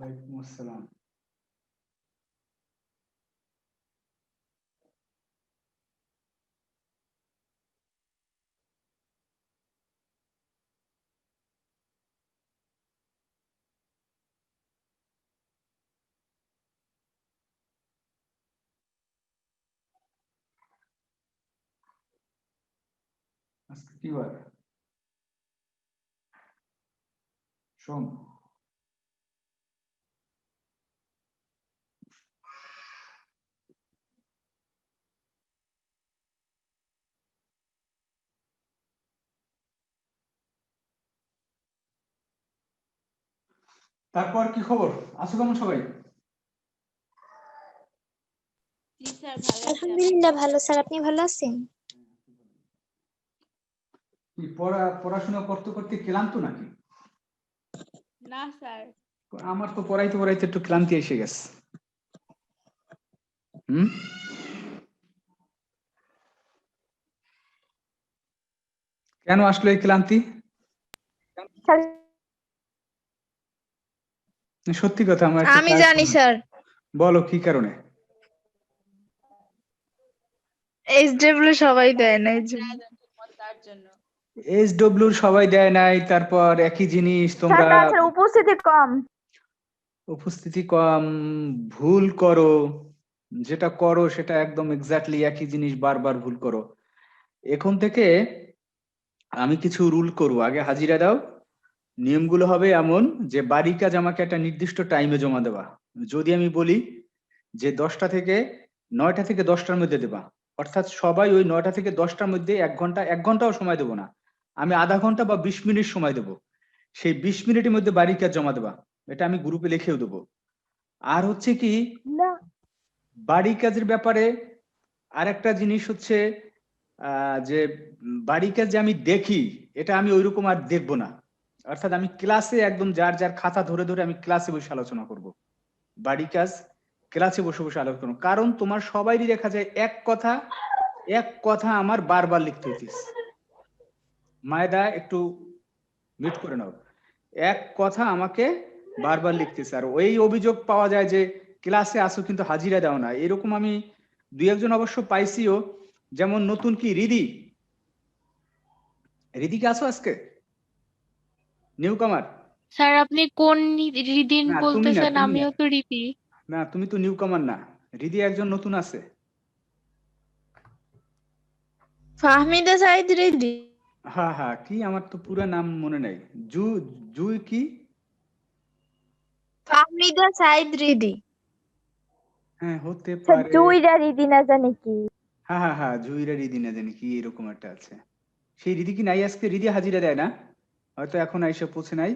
ওয়ালাইকুম আসসালাম। আজকে কি বার? সোম। তারপর কি খবর? আছো কেমন সবাই? জি স্যার, ভালো আছি। আলহামদুলিল্লাহ ভালো স্যার, আপনি ভালো আছেন? কি পড়াশোনা করতে করতে ক্লান্ত নাকি? না স্যার। আমার তো পড়াইতে পড়াইতে একটু ক্লান্তি এসে গেছে। হুম। কেন আসলো এই ক্লান্তি? স্যার সত্যি কথা, আমার একটু আমি জানি স্যার, বলো কি কারণে? এইচডব্লিউ সবাই দেয় না এই জন্য। তার জন্য। SW সবাই দেয় নাই, তারপর একই জিনিস স্যার তোমরা তাছাড়া উপস্থিতি কম। উপস্থিতি কম, ভুল করো, যেটা করো সেটা একদম এক্স্যাক্টলি একই জিনিস বারবার ভুল করো। এখন থেকে আমি কিছু রুল করব, আগে হাজিরা দাও। নিয়মগুলো হবে এমন যে বাড়ির কাজ আমাকে একটা নির্দিষ্ট টাইমে জমা দেওয়া। যদি আমি বলি যে 10টা থেকে 9টা থেকে 10টার মধ্যে দেবা, অর্থাৎ সবাই ওই 9টা থেকে 10টার মধ্যে 1 ঘন্টাও সময় দেবো না, আমি আধা ঘন্টা বা 20 মিনিট সময় দেবো। সেই 20 মিনিটের মধ্যে বাড়ির কাজ জমা দেবা, এটা আমি গ্রুপে লিখেও দেবো। আর হচ্ছে কি, না বাড়ি কাজের ব্যাপারে আরেকটা জিনিস হচ্ছে যে বাড়ি কাজ যে আমি দেখি, এটা আমি ওইরকম আর দেখবো না। অর্থাৎ আমি ক্লাসে একদম যার যার খাতা ধরে ধরে আমি ক্লাসে বসে আলোচনা করব। বাড়ি কাজ ক্লাসে বসে বসে আলোচনা করবো। কারণ তোমার সবাইরই দেখা যায় এক কথা আমার বারবার লিখতে হইতেছে। মায়েদা একটু মিউট করে নাও। এক কথা আমাকে বারবার লিখতেছে, আর ওই অভিযোগ পাওয়া যায় যে ক্লাসে আসো কিন্তু হাজিরা দাও না। এরকম আমি দুই একজন অবশ্য পাইছিও। যেমন নতুন কি রিদি কি আসো আজকে? নিউ কামার? স্যার, আপনি কোন রিদিন না তুমি না, বলতেছেন? তুমি না, আমিও তো রিদি। না তুমি তো নিউ কামার না। রিদি একজন নতুন আছে। ফাহমিদা সাইদ রেডি। হ্যাঁ হ্যাঁ, কি আমার তো পুরো নাম মনে নাই। জু জুই কি? ফাহমিদা সাইদ রেডি। হ্যাঁ হতে স্যার পারে। জুইরা রিদি না জানি কি। হ্যাঁ হ্যাঁ হ্যাঁ, জুইরা রিদি না জানি কি এরকম একটা আছে। সেই রিদি কি নাই আজকে? রিদি হাজিরা দেয় না, হয়তো এখন আইসা পৌঁছে নাই।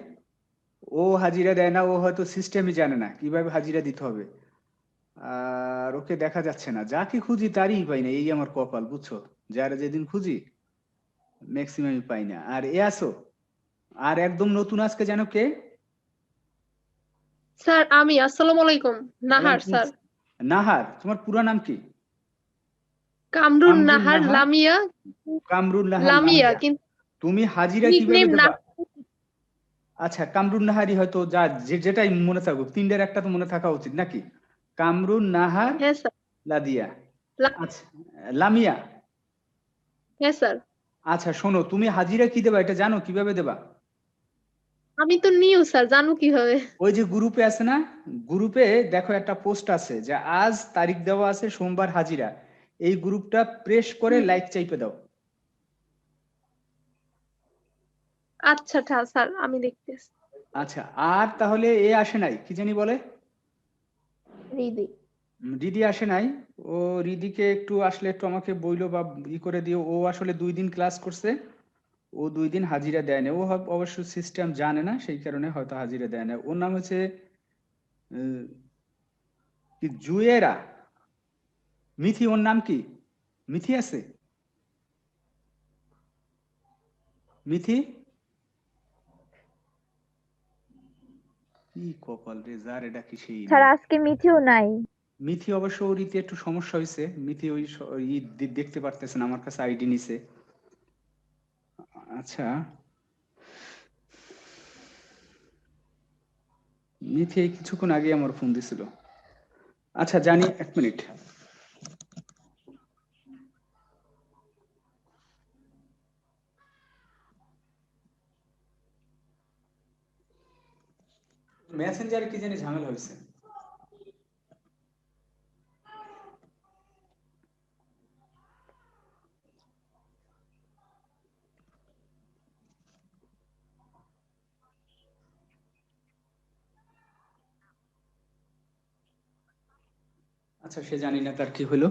ও হাজিরা দেয় না, ও হয়তো সিস্টেমই জানে না কিভাবে হাজিরা দিতে হবে। আর ওকে দেখা যাচ্ছে না, যাকে খুঁজি তারই পাই না, এই আমার কপাল বুঝছো। যারা যেদিন খুঁজি ম্যাক্সিমামই পাই না। আর এ আসো, আর একদম নতুন আজকে যেন কে? স্যার আমি, আসসালামু আলাইকুম। নাহার ওয়ালাইকুম স্যার। নাহার, তোমার পুরো নাম কি? কামরুন কামরুন নাহার নাহার? লামিয়া। কামরুন নাহার লামিয়া লামিয়া। কিন্তু তুমি হাজিরা কিভাবে নিকনেম না। দেবা? আচ্ছা, কামরুন নাহারি হয়তো, যা যেটাই মনে থাকুক, তিনটার একটা তো মনে থাকা উচিত নাকি? কামরুন নাহার হ্যাঁ স্যার। লাদিয়া। লা- আচ্ছা, লামিয়া। হ্যাঁ স্যার। আচ্ছা শোনো, তুমি হাজিরা কি দেবা এটা জানো কিভাবে দেবা? আমি তো নিউ স্যার, জানু কিভাবে? ওই যে গ্রুপে আছে না, গ্রুপে দেখো একটা পোস্ট আছে যে আজ তারিখ দেওয়া আছে সোমবার হাজিরা। এই গ্রুপটা প্রেস করে হুম। লাইক চাইপে দাও। আচ্ছা স্যার, আমি দেখতেছি। আচ্ছা, আর তাহলে এ আসে নাই, কি জানি বলে, রিদি। রিদি আসে নাই। ও রিদিকে একটু আসলে একটু আমাকে বইলো বা ই করে দিও। ও আসলে 2 দিন ক্লাস করছে, ও 2 দিন হাজিরা দেয় না। ও অবশ্য সিস্টেম জানে না, সেই কারণে হয়তো হাজিরা দেয় না। ওর নাম হচ্ছে আহ, কি জুয়েরা, মিথি। ওর নাম কি? মিথি আছে? মিথি? কি কপাল রে, যার এটা কি সেই স্যার নেই। আজকে মিথিও নাই। মিথি অবশ্য ওর ইতে একটু সমস্যা হয়েছে। মিথি ওই দেখতে পারতেছে না, আমার কাছে আইডি নিছে। আচ্ছা, মিথি এই কিছুক্ষণ আগে আমার ফোন দিছিল। আচ্ছা জানি, 1 মিনিট। মেসেঞ্জারে কি জানি ঝামেলা হয়েছে। আচ্ছা সে জানি না তার কি হলো।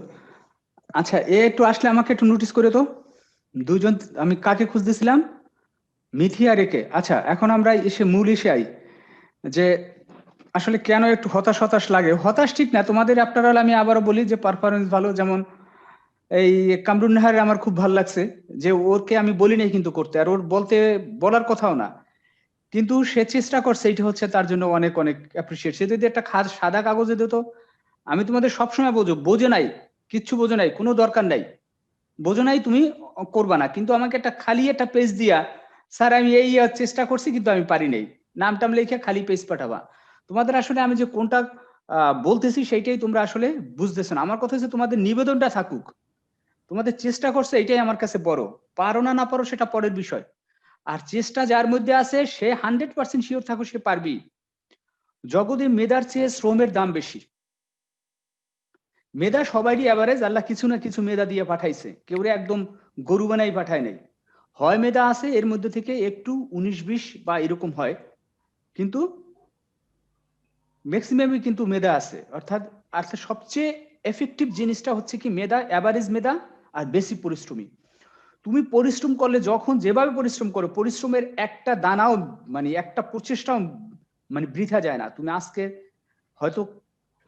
আচ্ছা এ একটু আসলে আমাকে একটু নোটিস করে তো, দুইজন আমি কাকে খুঁজতেছিলাম, মিথি আর একে। আচ্ছা এখন আমরা মূল ইসে আই, যে আসলে কেন একটু হতাশ হতাশ লাগে। হতাশ ঠিক না, তোমাদের আপনারা, আমি আবারও বলি যে পারফরমেন্স ভালো। যেমন এই কামরুন নাহারের আমার খুব ভালো লাগছে, যে ওকে আমি বলি নাই কিন্তু করতে, আর ওর বলার কথাও না, কিন্তু সে চেষ্টা করছে, এটা হচ্ছে তার জন্য অনেক অনেক অ্যাপ্রিসিয়েট। সে যদি একটা সাদা কাগজে দিত, আমি তোমাদের সবসময় বোঝে নাই, কিচ্ছু বোঝে নাই, কোনো দরকার নাই, বোঝো নাই তুমি করবা না, কিন্তু আমাকে একটা খালি একটা পেজ দিয়া, স্যার আমি এই চেষ্টা করছি কিন্তু আমি পারি নাই, নাম টাম লিখে খালি পেজ পাঠাবা। তোমাদের আসলে আমি যে কোনটা বলতেছি সেইটাই তোমরা আসলে বুঝতেছো না। আমার কথা হচ্ছে তোমাদের নিবেদনটা থাকুক, তোমাদের চেষ্টা করছে, এটাই আমার কাছে বড়। পারো না না পারো সেটা পরের বিষয়, আর চেষ্টা যার মধ্যে আছে সে 100% শিওর থাকো সে পারবি। জগতে মেধার চেয়ে শ্রমের দাম বেশি। মেধা সবারই অ্যাভারেজ, আল্লাহ কিছু না কিছু মেধা দিয়ে পাঠাইছে, কেউ একদম গরু বানাই পাঠায় নাই। হয় মেধা আছে এর মধ্যে থেকে একটু 19-20 বা এরকম হয়, কিন্তু ম্যাক্সিমামই কিন্তু মেধা আছে। অর্থাৎ সবচেয়ে এফেক্টিভ জিনিসটা হচ্ছে কি মেধা, অ্যাভারেজ মেধা আর বেশি পরিশ্রমী। তুমি পরিশ্রম করলে, যখন যেভাবে পরিশ্রম করো, পরিশ্রমের একটা দানাও মানে একটা প্রচেষ্টাও মানে বৃথা যায় না। তুমি আজকে হয়তো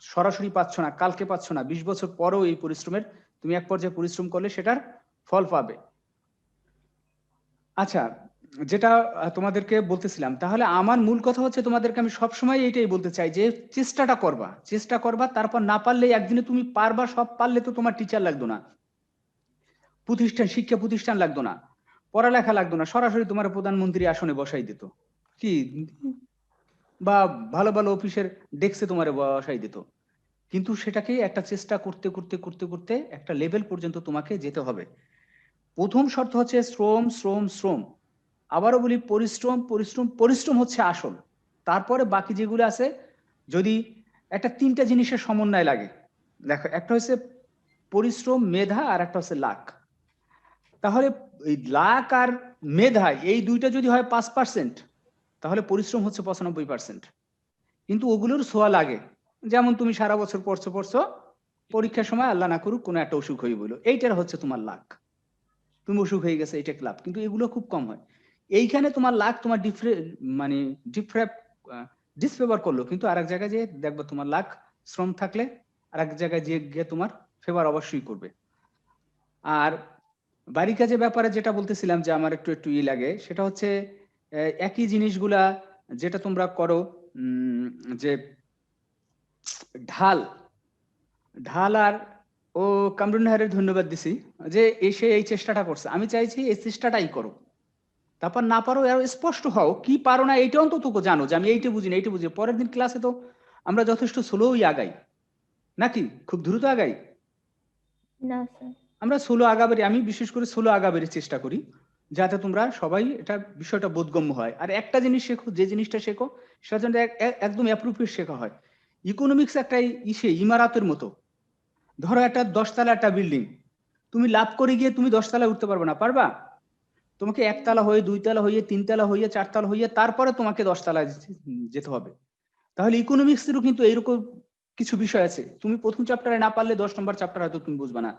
সরাসরি পাচ্ছ না, কালকে পাচ্ছ না, 20 বছর পরেও এই পরিশ্রমের তুমি এক পর্যায়ে পরিশ্রম করলে সেটার ফল পাবে। আচ্ছা যেটা তোমাদেরকে বলতেছিলাম, তাহলে আমার মূল কথা হচ্ছে তোমাদেরকে আমি সবসময় এইটাই বলতে চাই যে চেষ্টাটা করবা, চেষ্টা করবা, তারপর না পারলে একদিনে তুমি পারবা। সব পারলে তো তোমার টিচার লাগতো না, শিক্ষা প্রতিষ্ঠান লাগতো না, পড়ালেখা লাগতো না, সরাসরি তোমার প্রধানমন্ত্রী আসনে বসাই দিত কি, বা ভালো ভালো অফিসের ডেস্কে তোমার বসাই দিত। কিন্তু সেটাকে একটা চেষ্টা করতে করতে করতে করতে একটা লেভেল পর্যন্ত তোমাকে যেতে হবে। প্রথম শর্ত হচ্ছে শ্রম শ্রম শ্রম। আবারও বলি পরিশ্রম পরিশ্রম পরিশ্রম হচ্ছে আসল। তারপরে বাকি যেগুলো আছে, যদি একটা 3টা জিনিসের সমন্বয় লাগে, দেখো একটা হচ্ছে পরিশ্রম, মেধা, আর একটা হচ্ছে লাক। তাহলে এই লাক আর মেধা এই দুইটা যদি হয় 5%, তাহলে পরিশ্রম হচ্ছে 95%। কিন্তু ওগুলোর ছোঁয়া লাগে। যেমন তুমি সারা বছর পড়ছো পড়ছো, পরীক্ষার সময় আল্লাহ না করুক কোনো একটা অসুখ হয়ে বলো, এইটার হচ্ছে তোমার লাক, তুমি অসুখ হয়ে গেছে, এটা ক্লাব। কিন্তু এগুলো খুব কম হয়। এইখানে তোমার লাক তোমার মানে ডিসফেভার করলো, কিন্তু আরেক জায়গায় যে দেখবো তোমার লাক, শ্রম থাকলে আরেক জায়গায় যে গিয়ে তোমার ফেভার অবশ্যই করবে। আর বাড়ি কাজের ব্যাপারে যেটা বলতেছিলাম যে আমার একটু একটু লাগে, সেটা হচ্ছে একই জিনিসগুলা যেটা তোমরা করো, যে ঢাল ঢাল আর ও কামরুন নাহারের ধন্যবাদ দিছি, যে এসে এই চেষ্টাটা করছে। আমি চাইছি এই চেষ্টাটাই করো, তারপর না পারো আরো স্পষ্ট হও, কি পারো না এইটা অন্তত জানো, যে আমি এইটা বুঝি না, এইটা বুঝি। পরের দিন ক্লাসে তো আমরা যথেষ্ট স্লোই আগাই, নাকি খুব দ্রুত আগাই? না স্যার। আমরা স্লো আগাবের, আমি বিশেষ করে স্লো আগাবের চেষ্টা করি, যাতে তোমরা সবাই এটা বিষয়টা বোধগম্য হয়। আর একটা জিনিস শেখো, যে জিনিসটা শেখো সেটা যেন একদম অ্যাপ্রোপ্রিয়েট শেখা হয়। ইকোনমিক্স একটা ইমারাতের মতো। ধরো একটা 10তলা একটা বিল্ডিং, তুমি লাভ করে গিয়ে তুমি 10তলায় উঠতে পারবে না, পারবা? তোমাকে 1তলা হয়ে 2তলা হয়ে 3তলা হয়ে 4তলা হয়ে তারপরে তোমাকে 10তলায় যেতে হবে। তাহলে ইকোনমিক্সেরও কিন্তু এইরকম কিছু বিষয় আছে। তুমি প্রথম চ্যাপ্টারে না পারলে 10 নম্বর চ্যাপ্টার হয়তো তুমি বুঝবা না,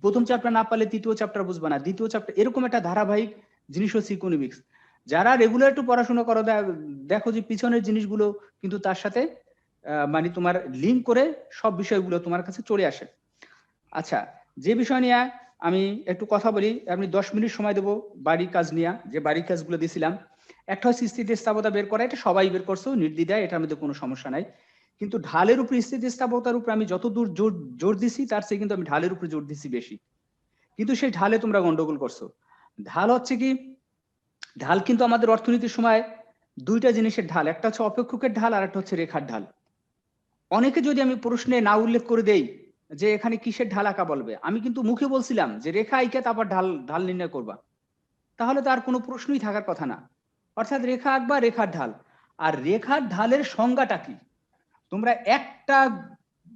প্রথম চ্যাপ্টার না পারলে তৃতীয় চ্যাপ্টার বুঝবা না, দ্বিতীয় চ্যাপ্টার, এরকম একটা ধারাবাহিক জিনিস হচ্ছে ইকোনমিক্স। যারা রেগুলার একটু পড়াশোনা করো, দেখো যে পিছনের জিনিসগুলো কিন্তু তার সাথে মানে তোমার লিঙ্ক করে সব বিষয়গুলো তোমার কাছে চলে আসে। আচ্ছা যে বিষয় নিয়ে আমি একটু কথা বলি, আমি 10 মিনিট সময় দেবো বাড়ির কাজ নিয়ে, যে বাড়ির কাজগুলো দিয়েছিলাম। একটা হচ্ছে স্থিতিস্থাপকতা বের করা, এটা সবাই বের করছো নির্দ্বিধায়, এটার মধ্যে কোনো সমস্যা নাই। কিন্তু ঢালের উপর স্থিতিস্থাপকতার উপর আমি যতদূর জোর দিছি তার চেয়ে কিন্তু আমি ঢালের উপরে জোর দিছি বেশি, কিন্তু সেই ঢালে তোমরা গন্ডগোল করছো। ঢাল হচ্ছে কি, ঢাল কিন্তু আমাদের অর্থনীতির সময় দুইটা জিনিসের ঢাল, একটা হচ্ছে অপেক্ষকের ঢাল আর একটা হচ্ছে রেখার ঢাল। অনেকে যদি আমি প্রশ্নে না উল্লেখ করে দেই যে এখানে কিসের ঢাল আঁকা বলবে, আমি কিন্তু মুখে বলছিলাম যে রেখা আঁকে তারপর ঢাল ঢাল নির্ণয় করবা, তাহলে তো আর কোনো প্রশ্নই থাকার কথা না। অর্থাৎ রেখা আঁকবা, রেখার ঢাল। আর রেখার ঢালের সংজ্ঞাটা কি? তোমরা একটা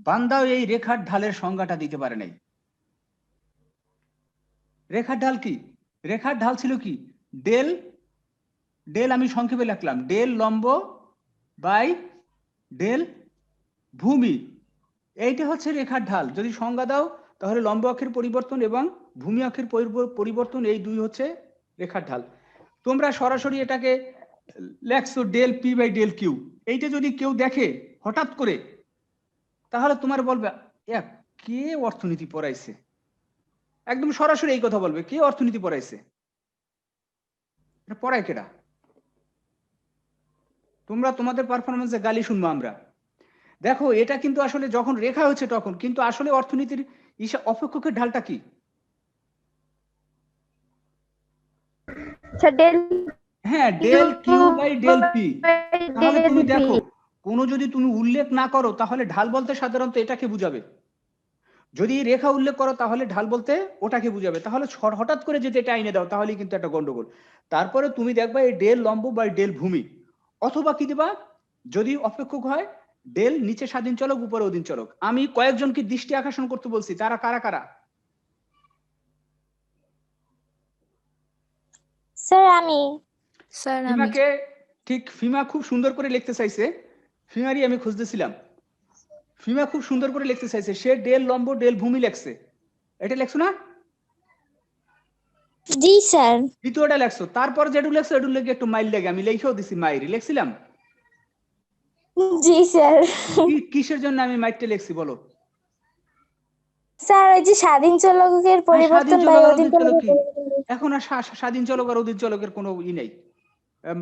বান্দাও এই রেখার ঢালের সংজ্ঞাটা দিতে পারে নাই। রেখার ঢাল কি? রেখার ঢাল ছিল কি? ডেল, ডেল আমি সংক্ষেপে লিখলাম, ডেল লম্ব বাই ডেল ভূমি, এইটা হচ্ছে রেখার ঢাল। যদি সংজ্ঞা দাও তাহলে লম্ব অক্ষের পরিবর্তন এবং ভূমি অক্ষের পরিবর্তন, এই দুই হচ্ছে রেখার ঢাল। তোমরা সরাসরি এটাকে লেখছো del P by del Q. এইটা যদি কেউ দেখে হঠাৎ করে, তাহলে তোমার বলবে কে অর্থনীতি পড়াইছে, একদম সরাসরি এই কথা বলবে, কে অর্থনীতি পড়াইছে, পড়ায় কেডা? তোমরা তোমাদের পারফরমেন্সে গালি শুনবো আমরা। দেখো এটা কিন্তু আসলে যখন রেখা হচ্ছে তখন, কিন্তু আসলে অর্থনীতির অপেক্ষকের ঢালটা কি? আচ্ছা ডেল হ্যাঁ, del Q by del P. তাহলে ডেল তুমি পি। দেখো কোনো যদি তুমি উল্লেখ না করো তাহলে ঢাল বলতে সাধারণত এটাকে বুঝাবে, যদি রেখা উল্লেখ করো তাহলে ঢাল বলতে ওটাকে বুঝাবে। তাহলে হঠাৎ করে যদি এটা আইনে দাও তাহলে কিন্তু একটা গন্ডগোল। তারপরে তুমি দেখবা এই ডেল লম্ব বাই ডেল ভূমি, অথবা কি দিবা যদি অপেক্ষক হয় ডেল নিচে স্বাধীন চলক উপরে অধীন চলক। আমি কয়েকজনকে দৃষ্টি আকর্ষণ করতে বলছি, তারা কারা কারা? স্যার আমি। স্যার আমি। ফিমাকে, ঠিক ফিমা খুব সুন্দর করে লিখতে চাইছে, ফিমারই আমি খুঁজতেছিলাম। ফিমা খুব সুন্দর করে লিখতে চাইছে, সে ডেল লম্ব ডেল ভূমি লেখছে, এটা লেখছো না? জি স্যার। দ্বিতীয়টা লেখছো, তারপর যেটু লেখছো এটু লেগে একটু মাইল লেগে আমি লিখেও দিছি, মাইরি লিখছিলাম। জি স্যার। কিসের জন্য আমি মাইরটা লিখছি বলো? স্যার ওই যে স্বাধীন চলকের স্বাধীন পরিবর্তন বা চলক আর অধীন অধীন চলক চলকের কি? পরিবর্তন। এখন আর স্বাধীন চলক আর অধীন চলকের কোনো নেই,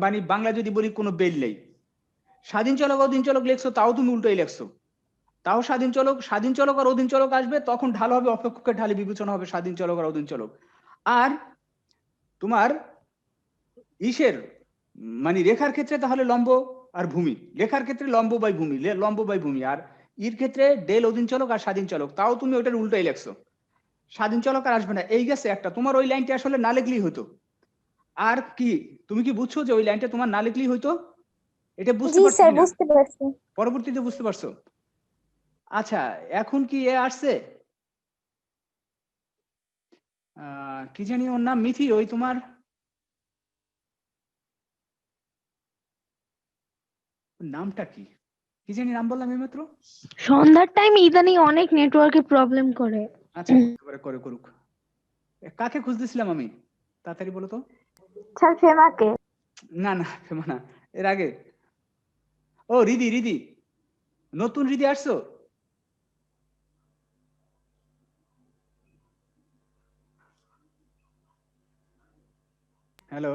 মানে বাংলা যদি বলি কোনো বেল নেই। স্বাধীন চলক অধীন চলক লেখছো তাও তুমি উল্টোই লেখছো, তাও স্বাধীন চলক আর অধীন চলক আসবে, তখন ঢাল হবে অপেক্ষকের ঢালে বিবেচনা হবে স্বাধীন চলক আর অধীন চলক। আর তোমার ইসের মানে রেখার ক্ষেত্রে তাহলে লম্ব আর ভূমি, রেখার ক্ষেত্রে লম্ব বাই ভূমি, লম্ব বাই ভূমি। আর ইর ক্ষেত্রে ডেল অধীন চলক আর স্বাধীন চলক, তাও তুমি ওটার উল্টোই লেখছো, স্বাধীন চলক আর আসবে না। এই গেছে একটা, তোমার ওই লাইনটা আসলে না লিখলেই হতো। আর কি তুমি কি বুঝছো যে ওই লাইনটা তোমার না লিখলেই হইতো? এটা বুঝতে জি পারছো স্যার কিনা? বুঝতে পারছি। পরবর্তীতে বুঝতে পারছো? আচ্ছা এখন কি এ আসছে, কি জানি ওর নাম, মিথি, ওই তোমার নামটা কি, কি জানি নাম বললাম এইমাত্র? সন্ধ্যার টাইম ইদানিং অনেক নেটওয়ার্কে প্রবলেম করে। আচ্ছা একেবারে করে করুক। কাকে খুঁজতেছিলাম আমি, তাড়াতাড়ি বলো তো। স্যার ফেমাকে। না না ফেমা না, এর আগে। ও রিদি, রিদি, নতুন রিদি আসছো? হ্যালো,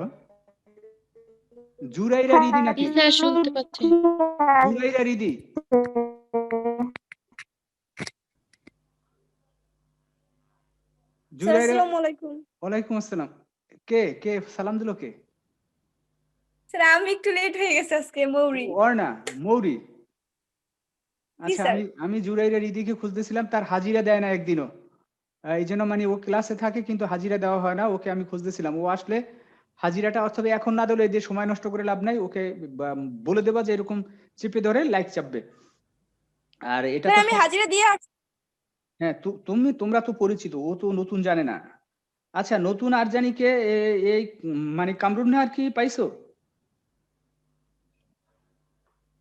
জুরাইরা রিদি নাকি? স্যার শুনতে পাচ্ছি। জুরাইরা রিদি, জুরাইরা। আসসালামু আলাইকুম। ওয়ালাইকুম আসসালাম। কে কে সালাম দিল কে? স্যার আমি একটু লেট হয়ে গেছে আজকে, মৌরি। অর্ণা, মৌরি। জি আচ্ছা স্যার। আমি জুরাইরা রিদিকে খুঁজতেছিলাম, তার হাজিরা দেয় না একদিনও। এই জন্য মানে ও ক্লাসে থাকে কিন্তু হাজিরা দেওয়া হয় না, ওকে আমি খুঁজতেছিলাম। ও আসলে হাজিরাটা অথবা এখন না দিলে যে সময় নষ্ট করে লাভ নাই, ওকে বলে দেবা যে এরকম চেপে ধরে লাইক চাপবে। আর এটা স্যার তো আমি হাজিরা দিয়ে আসছি। হ্যাঁ তোমরা তো পরিচিত, ও তো নতুন জানে না। আচ্ছা নতুন আর জানি কে, এই মানে কামরুন আর কি পাইছো?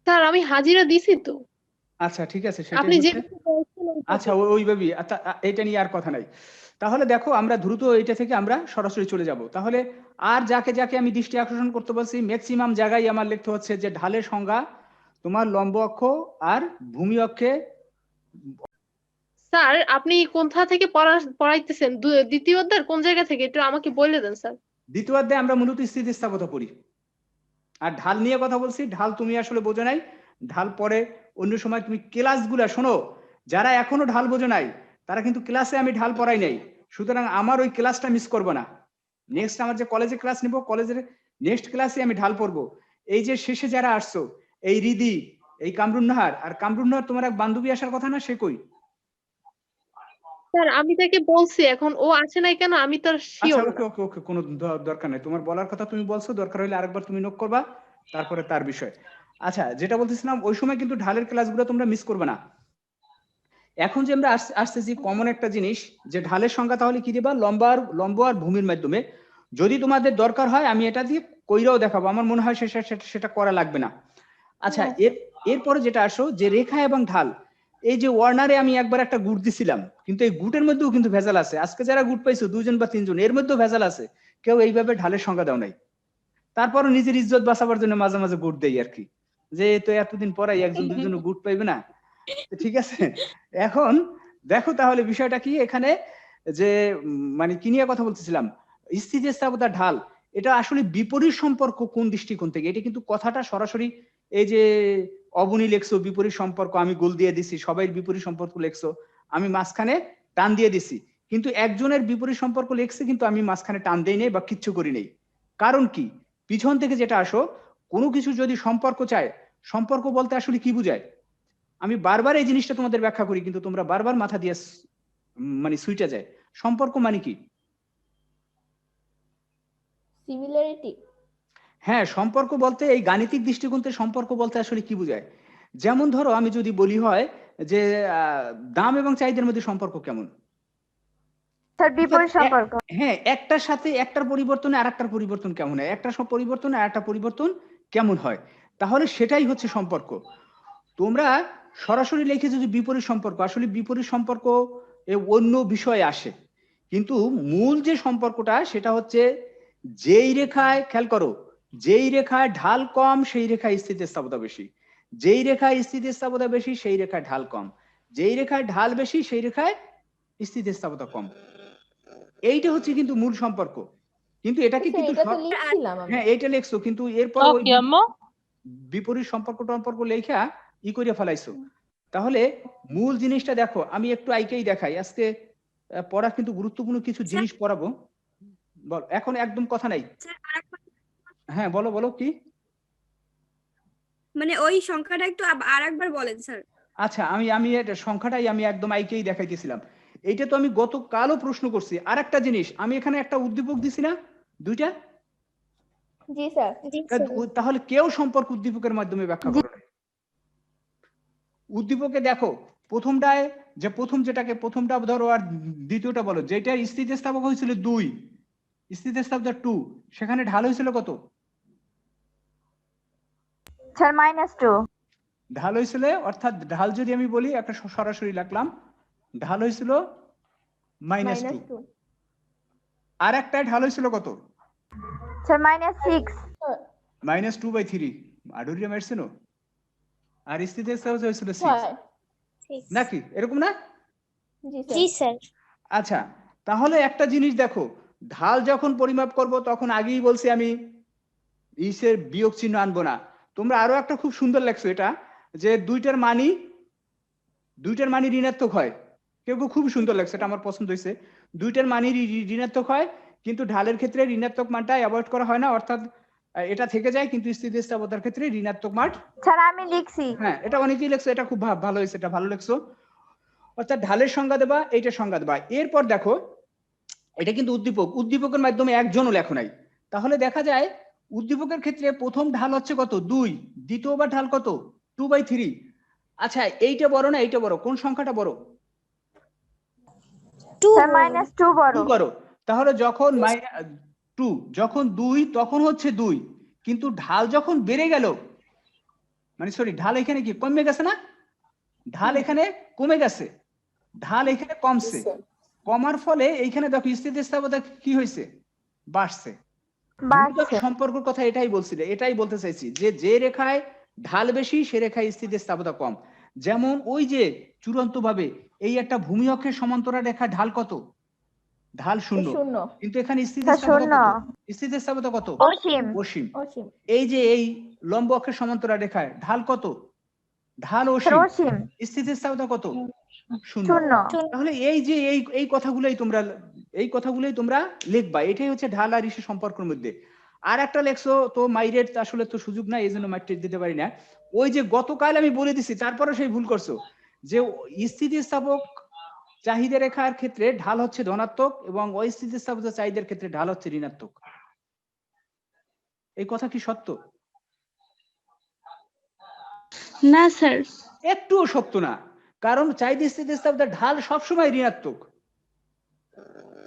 স্যার আমি হাজিরা দিছি তো। আচ্ছা ঠিক আছে, সেটাই আপনি যে হচ্ছে। আচ্ছা ওইভাবেই, আচ্ছা এটা নিয়ে আর কথা নাই। তাহলে দেখো আমরা দ্রুত এটা থেকে আমরা সরাসরি চলে যাব। তাহলে আর যাকে যাকে আমি দৃষ্টি আকর্ষণ করতে বলছি, ম্যাক্সিমাম জায়গায় আমার লিখতে হচ্ছে যে ঢালের সংজ্ঞা তোমার লম্ব অক্ষ আর ভূমি অক্ষে। স্যার আপনি কোথা থেকে পড়াইতেছেন? দ্বিতীয় অধ্যায়ের কোন জায়গা থেকে একটু আমাকে বলে দেন স্যার। দ্বিতীয় অধ্যায়ে আমরা মূলত স্থিতিস্থাপকতা পড়ি। আর ঢাল নিয়ে কথা বলছি, ঢাল তুমি আসলে বোঝো নাই, ঢাল পরে অন্য সময় তুমি ক্লাসগুলা শোনো। যারা এখনো ঢাল বোঝো নাই তারা কিন্তু ক্লাসে আমি ঢাল পড়াই নাই, সুতরাং আমার ওই ক্লাসটা মিস করবো না। নেক্সট আমার যে কলেজে ক্লাস নিব, কলেজের নেক্সট ক্লাসে আমি ঢাল পড়বো। এই যে শেষে যারা আসছো, এই রিদি, এই কামরুন নাহার, আর কামরুন নাহার তোমার এক বান্ধবী আসার কথা না, সে কই? স্যার আমি তাকে বলছি, এখন ও আসে নাই কেন আমি তো আচ্ছা, শিওর ওকে না। ওকে ওকে, কোনো দরকার নাই, তোমার বলার কথা তুমি বলছো, দরকার হলে আরেকবার তুমি নোট করবা, তারপরে তার বিষয়। আচ্ছা, যেটা বলতেছিলাম, ওই সময় কিন্তু ঢালের ক্লাসগুলো তোমরা মিস করবে না। এখন যে আমরা আসতেছি কমন একটা জিনিস, যে ঢালের সংখ্যা তাহলে কি দিবা? লম্ব আর ভূমির মাধ্যমে। যদি তোমাদের দরকার হয় আমি এটা দিয়ে কইরাও দেখাবো, আমার মনে হয় সেটা করা লাগবে না। আচ্ছা, এরপরে যেটা আসো, যে রেখা এবং ঢাল, এই যে ওয়ার্নারে আমি একবার একটা গুট দিছিলাম, কিন্তু এই গুটের মধ্যেও কিন্তু ভেজাল আছে। আজকে যারা গুট পাইছো 2 জন বা 3 জন, এর মধ্যেও ভেজাল আছে। কেউ এইভাবে ঢালের সংখ্যা দাও নাই, তারপরও নিজের ইজ্জত বাঁচাবার জন্য মাঝে মাঝে গুট দেই আর কি, যে তো এতদিন পরাই 1 জন 2 জন গুট পাইবে না। তো ঠিক আছে, এখন দেখো তাহলে বিষয়টা কি এখানে, যে মানে কি নিয়ে কথা বলতেছিলাম, স্থিতিস্থাপকতা ঢাল, এটা আসলে বিপরীত সম্পর্ক কোন দৃষ্টিকোণ থেকে? এটা কিন্তু কথাটা সরাসরি, এই যে অবনী লেখছো বিপরীত সম্পর্ক, আমি গোল দিয়ে দিছি, সবাই বিপরীত সম্পর্ক লেখছো, আমি মাঝখানে টান দিয়ে দিছি, কিন্তু একজনের বিপরীত সম্পর্ক লেখছে, কিন্তু আমি মাঝখানে টান দেই নেই বা কিচ্ছু করি নেই। কারণ কি? পিছন থেকে যেটা আসো, কোনো কিছু যদি সম্পর্ক চায়, সম্পর্ক বলতে আসলে কি বুঝায়? আমি বারবার এই জিনিসটা তোমাদের ব্যাখ্যা করি, কিন্তু তোমরা বারবার মাথা দিয়ে মানে সুইটা যায়। সম্পর্ক মানে কি? সিমিলারিটি। হ্যাঁ, সম্পর্ক বলতে এই গাণিতিক দৃষ্টিকোণ থেকে সম্পর্ক বলতে আসলে কি বোঝায়? যেমন ধরো আমি যদি বলি হয় যে দাম এবং চাহিদার মধ্যে সম্পর্ক কেমন? স্যার বিপরীত সম্পর্ক। হ্যাঁ, একটার সাথে একটার পরিবর্তনে আরেকটার পরিবর্তন কেমন হয়, একটা পরিবর্তনে আরেকটা পরিবর্তন কেমন হয়, তাহলে সেটাই হচ্ছে সম্পর্ক। তোমরা সরাসরি লিখে যদি বিপরীত সম্পর্ক, আসলে বিপরীত সম্পর্ক অন্য বিষয়ে আসে, কিন্তু মূল যে সম্পর্কটা সেটা হচ্ছে, যেই রেখায়, খেয়াল করো, যেই রেখায় ঢাল কম সেই রেখায় স্থিতিস্থাপকতা বেশি, যেই রেখায় স্থিতিস্থাপকতা বেশি সেই রেখায় ঢাল কম, যেই রেখায় ঢাল বেশি সেই রেখায় স্থিতিস্থাপকতা কম। এইটা হচ্ছে কিন্তু মূল সম্পর্ক। কিন্তু এটাকে স্যার কিন্তু এটা তো লিখছিলাম আমি। হ্যাঁ, এইটা লেখছো, কিন্তু এরপর ওই ওকে আম্মু। বিপরীত সম্পর্ক লেখা ই করে ফেলাইছো। তাহলে মূল জিনিসটা দেখো, আমি একটু আইকেই দেখাই, আজকে পড়া কিন্তু গুরুত্বপূর্ণ কিছু জিনিস পড়াবো। বল, এখন একদম কথা নাই। স্যার আরেকবার, হ্যাঁ বলো বলো কি? মানে ওই সংখ্যাটা একটু আরেকবার বলেন স্যার। আচ্ছা, আমি এটা সংখ্যাটাই আমি একদম আইকেই দেখাইতেছিলাম। এইটা তো আমি গতকালও প্রশ্ন করছি। আর একটা জিনিস, আমি এখানে একটা উদ্দীপক দিছি না, 2টা? জি স্যার। তাহলে কেউ সম্পর্ক উদ্দীপকের মাধ্যমে ব্যাখ্যা করো নাই। উদ্দীপকে দেখো, প্রথমটায় যে প্রথমটা ধরো আর দ্বিতীয়টা বলো, যেটা স্থিতিস্থাপক হয়েছিল 2, স্থিতিস্থাপকতা 2, সেখানে ঢাল হয়েছিল কত? স্যার -2। ঢাল হয়েছিল, অর্থাৎ ঢাল যদি আমি বলি, একটা সরাসরি লিখলাম, ঢাল হয়েছিল -2। -2। আর একটা ঢাল হয়েছিল কত? স্যার -6। -2/3। আডুরিয়া মারছে না? আর স্থিতিস্থাপকতা হয়েছিল 6, স্যার। নাকি এরকম না? জি স্যার। আচ্ছা, তাহলে একটা জিনিস দেখো, ঢাল যখন পরিমাপ করব তখন আগেই বলছি আমি ইসের বিয়োগ চিহ্ন আনবো না। তোমরা আরো একটা খুব সুন্দর লেখছো, এটা যে দুইটার মানই ঋণাত্মক হয়। কেউ কেউ খুব সুন্দর লেখছে, এটা আমার পছন্দ হয়েছে। দুইটার মানই ঋণাত্মক হয়, কিন্তু ঢালের ক্ষেত্রে ঋণাত্মক মানটা অ্যাভয়েড করা হয় না, অর্থাৎ এটা থেকে যায়, কিন্তু স্থিতিস্থাপকতার ক্ষেত্রে ঋণাত্মক মান। স্যার আমি লিখছি। হ্যাঁ, এটা অনেকেই লেখছো, এটা খুব ভালো হয়েছে, এটা ভালো লেখছো। অর্থাৎ ঢালের সংজ্ঞা দেবা, এইটার সংজ্ঞা দেবা। এরপর দেখো, এটা কিন্তু উদ্দীপকের মাধ্যমে একজনও লেখো নাই। তাহলে দেখা যায় উদ্দীপকের ক্ষেত্রে প্রথম ঢাল হচ্ছে কত? 2, দ্বিতীয়বার ঢাল কত? 2/3। আচ্ছা, এইটা বড় না এইটা বড়? কোন সংখ্যাটা বড়? স্যার -2 বড়। 2 বড়। তাহলে যখন 2, যখন 2 তখন হচ্ছে 2, কিন্তু ঢাল যখন বেড়ে গেল, মানে সরি, ঢাল এখানে কি কমে গেছে না? ঢাল এখানে কমে গেছে, ঢাল এখানে কমছে। কমার ফলে এইখানে দেখো স্থিতিস্থাপকতা কি হয়েছে? বাড়ছে। সম্পর্কের কথা এটাই বলছিল, এটাই বলতে চাইছি, যে যে রেখায় ঢাল বেশি সে রেখায় স্থিতিস্থাপকতা কম। যেমন ওই যে চূড়ান্ত ভাবে এই একটা ভূমি অক্ষের সমান্তরাল রেখা ঢাল কত? ঢাল 0, কিন্তু এখানে স্থিতিস্থাপকতা কত? অসীম। অসীম। এই যে এই লম্ব অক্ষের সমান্তরাল রেখায় ঢাল কত? ঢাল অসীম। স্থিতিস্থাপকতা কত? 0। তাহলে এই যে এই কথাগুলোই তোমরা লিখবা, এটাই হচ্ছে ঢাল আর ইসের সম্পর্কের মধ্যে। আর একটা লেখছো তো মাইরের আসলে তো সুযোগ নাই, এই জন্য মাইর দিতে পারি না। ওই যে গতকাল আমি বলে দিছি, তারপরে সেই ভুল করছো যে স্থিতিস্থাপক চাহিদা রেখার ক্ষেত্রে ঢাল হচ্ছে ধনাত্মক এবং অস্থিতিস্থাপক চাহিদার ক্ষেত্রে ঢাল হচ্ছে ঋণাত্মক। এই কথা কি সত্য? না স্যার। একটুও সত্য না, কারণ চাহিদা স্থিতিস্থাপকতার ঢাল সবসময় ঋণাত্মক।